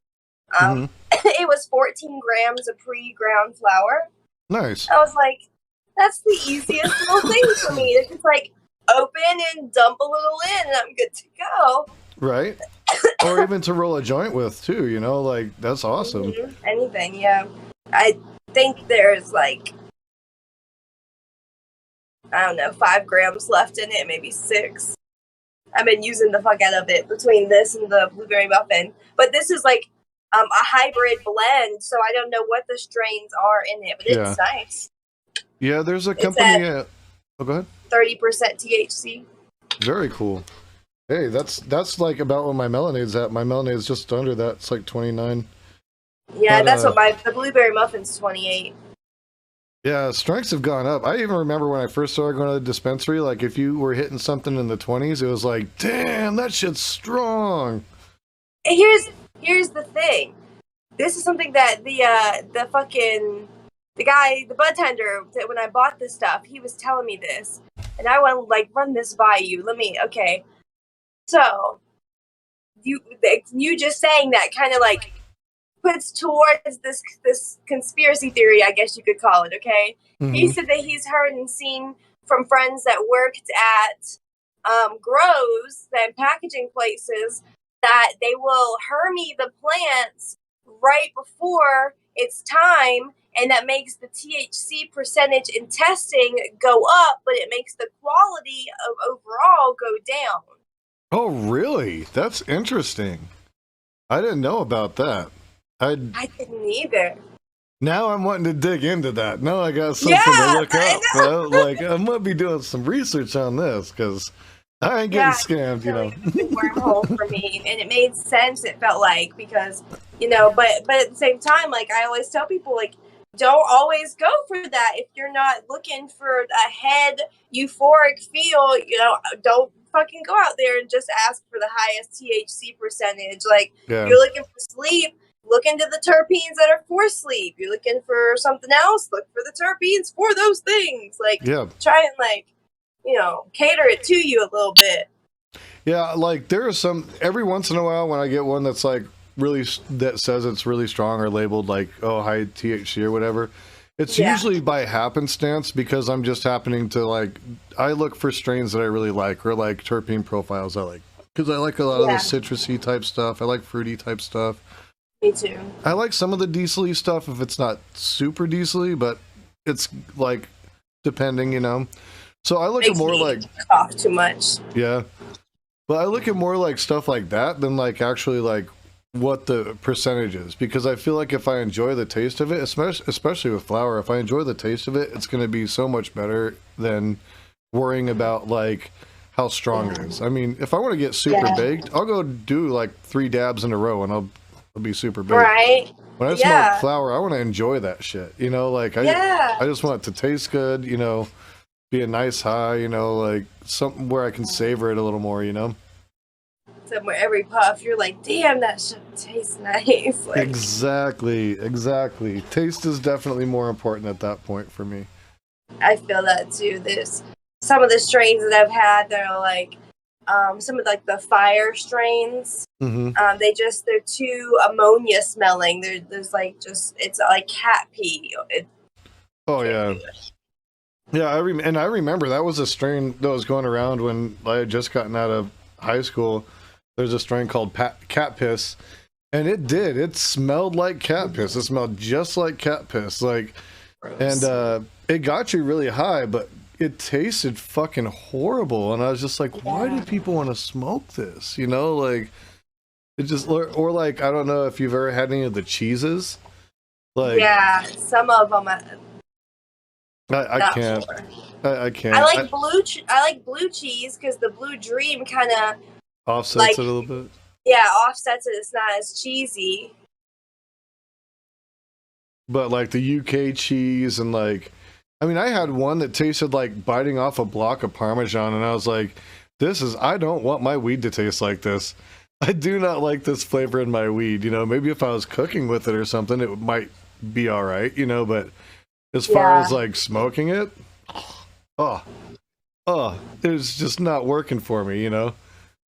It was 14 grams of pre-ground flour. Nice. I was like, that's the easiest little thing for me. It's just like open and dump a little in, and I'm good to go. Right. Or even to roll a joint with too, you know, like that's awesome. Anything, yeah. I think there's like, I don't know, 5 grams left in it, maybe 6. I've been using the fuck out of it between this and the blueberry muffin. But this is like a hybrid blend, so I don't know what the strains are in it, but it's nice. Yeah, there's a company. Oh, go ahead. 30% THC. Very cool. Hey, that's like about what my melanade's at. My melanade's just under that. It's like 29. Yeah, but, that's what the blueberry muffin's 28. Yeah, strengths have gone up. I even remember when I first started going to the dispensary, like if you were hitting something in the 20s, it was like, damn, that shit's strong. And here's the thing. This is something that the guy, the bud tender, that when I bought this stuff, he was telling me this. And I want to like run this by you. Okay. So you just saying that kind of like puts towards this conspiracy theory, I guess you could call it, okay? Mm-hmm. He said that he's heard and seen from friends that worked at grows and packaging places that they will hermy the plants right before it's time, and that makes the THC percentage in testing go up, but it makes the quality of overall go down. Oh, really? That's interesting. I didn't know about that. I didn't either. Now I'm wanting to dig into that. Now I got something to look up. Well, like I might be doing some research on this because I ain't getting scammed, you know. It's a wormhole for me, and it made sense. It felt like because but at the same time, like I always tell people, like don't always go for that if you're not looking for a head euphoric feel. Don't fucking go out there and just ask for the highest THC percentage. Like you're looking for sleep. Look into the terpenes that are for sleep. You're looking for something else. Look for the terpenes for those things. Like, try and cater it to you a little bit. Yeah, like there are some every once in a while when I get one that's like really that says it's really strong or labeled like high THC or whatever. It's usually by happenstance because I'm just happening to I look for strains that I really like or like terpene profiles I like because I like a lot of the citrusy type stuff. I like fruity type stuff. Me too. I like some of the diesel-y stuff if it's not super diesel-y, but it's like depending, So I look at more like cough too much. Yeah. But I look at more like stuff like that than like actually like what the percentage is because I feel like if I enjoy the taste of it, especially with flour, if I enjoy the taste of it, it's going to be so much better than worrying about like how strong it is. I mean, if I want to get super baked, I'll go do like 3 dabs in a row and I'll be super baked. Right. When I smoke flower, I want to enjoy that shit. You know, like I just want it to taste good, you know, be a nice high, you know, like something where I can savor it a little more, you know. Somewhere every puff you're like, damn, that shit tastes nice. Like, exactly. Taste is definitely more important at that point for me. I feel that too. There's some of the strains that I've had that are like some of like the fire strains. Mm-hmm. They're too ammonia smelling. There's like it's like cat pee. Oh yeah. Yeah, I remember that was a strain that was going around when I had just gotten out of high school. There's a strain called cat piss, and it smelled like cat piss. It smelled just like cat piss, like, gross. And it got you really high, but it tasted fucking horrible. And I was just like, why do people want to smoke this? You know, like it just or like I don't know if you've ever had any of the cheeses. Like some of them. I can't. Sure. I can't. I like blue cheese because the Blue Dream kind of offsets it a little bit. Yeah, offsets it. It's not as cheesy. But like the UK cheese and like, I mean, I had one that tasted like biting off a block of Parmesan, and I was like, I don't want my weed to taste like this. I do not like this flavor in my weed. You know, maybe if I was cooking with it or something, it might be all right, you know, but as far as like smoking it, it's just not working for me, you know?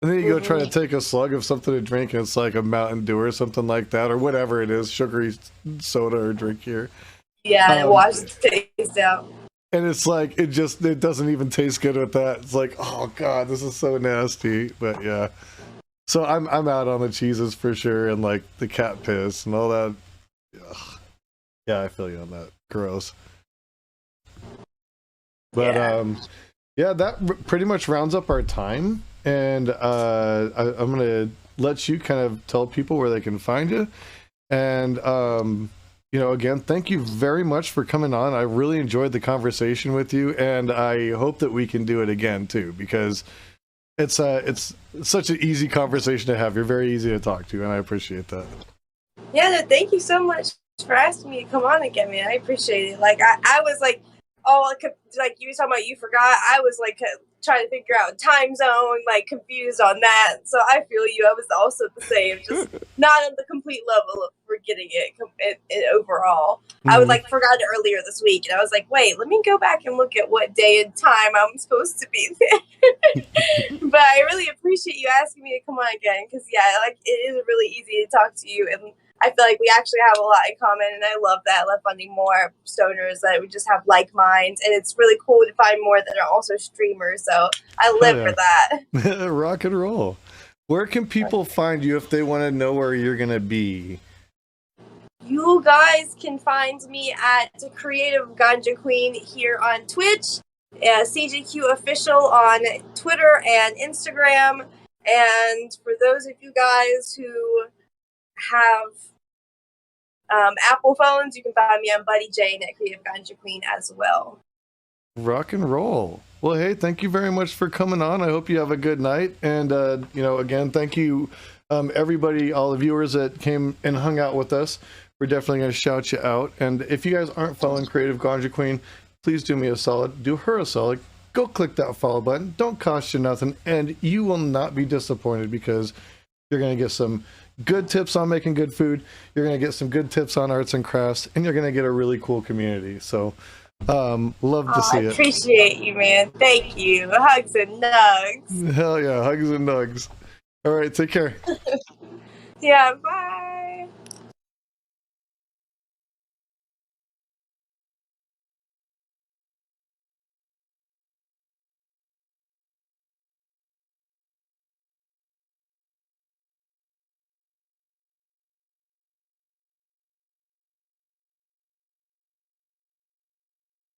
And then you go try to take a slug of something to drink, and it's like a Mountain Dew or something like that, or whatever it is, sugary soda or drink here. Yeah, it washes the taste out. And it's like, it doesn't even taste good with that. It's like, oh God, this is so nasty. But yeah. So I'm out on the cheeses for sure, and like the cat piss and all that. Ugh. Yeah, I feel you on that. Gross. But that pretty much rounds up our time. And I'm gonna let you kind of tell people where they can find you. And you know, again, thank you very much for coming on. I really enjoyed the conversation with you, and I hope that we can do it again too, because it's such an easy conversation to have. You're very easy to talk to, and I appreciate that. Yeah, no, thank you so much for asking me to come on again, man. I appreciate it. Like I was like, oh, like you were talking about, you forgot. I was like trying to figure out time zone, like confused on that. So I feel you. I was also the same, just not on the complete level of forgetting it overall. Mm-hmm. I was like forgot it earlier this week, and I was like, wait, let me go back and look at what day and time I'm supposed to be there. But I really appreciate you asking me to come on again, because like it is really easy to talk to you, and I feel like we actually have a lot in common, and I love that. I love finding more stoners that we just have like minds, and it's really cool to find more that are also streamers. So I live for that. Rock and roll. Where can people find you if they want to know where you're going to be? You guys can find me at CreativeGanjaQween here on Twitch, CGQ Official on Twitter and Instagram. And for those of you guys who have Apple phones, you can find me on Buddy Jane at CreativeGanjaQween as well. Rock and roll. Well, hey, thank you very much for coming on. I hope you have a good night. And, you know, again, thank you, everybody, all the viewers that came and hung out with us. We're definitely going to shout you out. And if you guys aren't following CreativeGanjaQween, please do me a solid. Do her a solid. Go click that follow button. Don't cost you nothing. And you will not be disappointed, because you're going to get some good tips on making good food. You're going to get some good tips on arts and crafts. And you're going to get a really cool community. So love to see it. I appreciate you, man. Thank you. Hugs and nugs. Hell yeah. Hugs and nugs. All right. Take care. Yeah. Bye.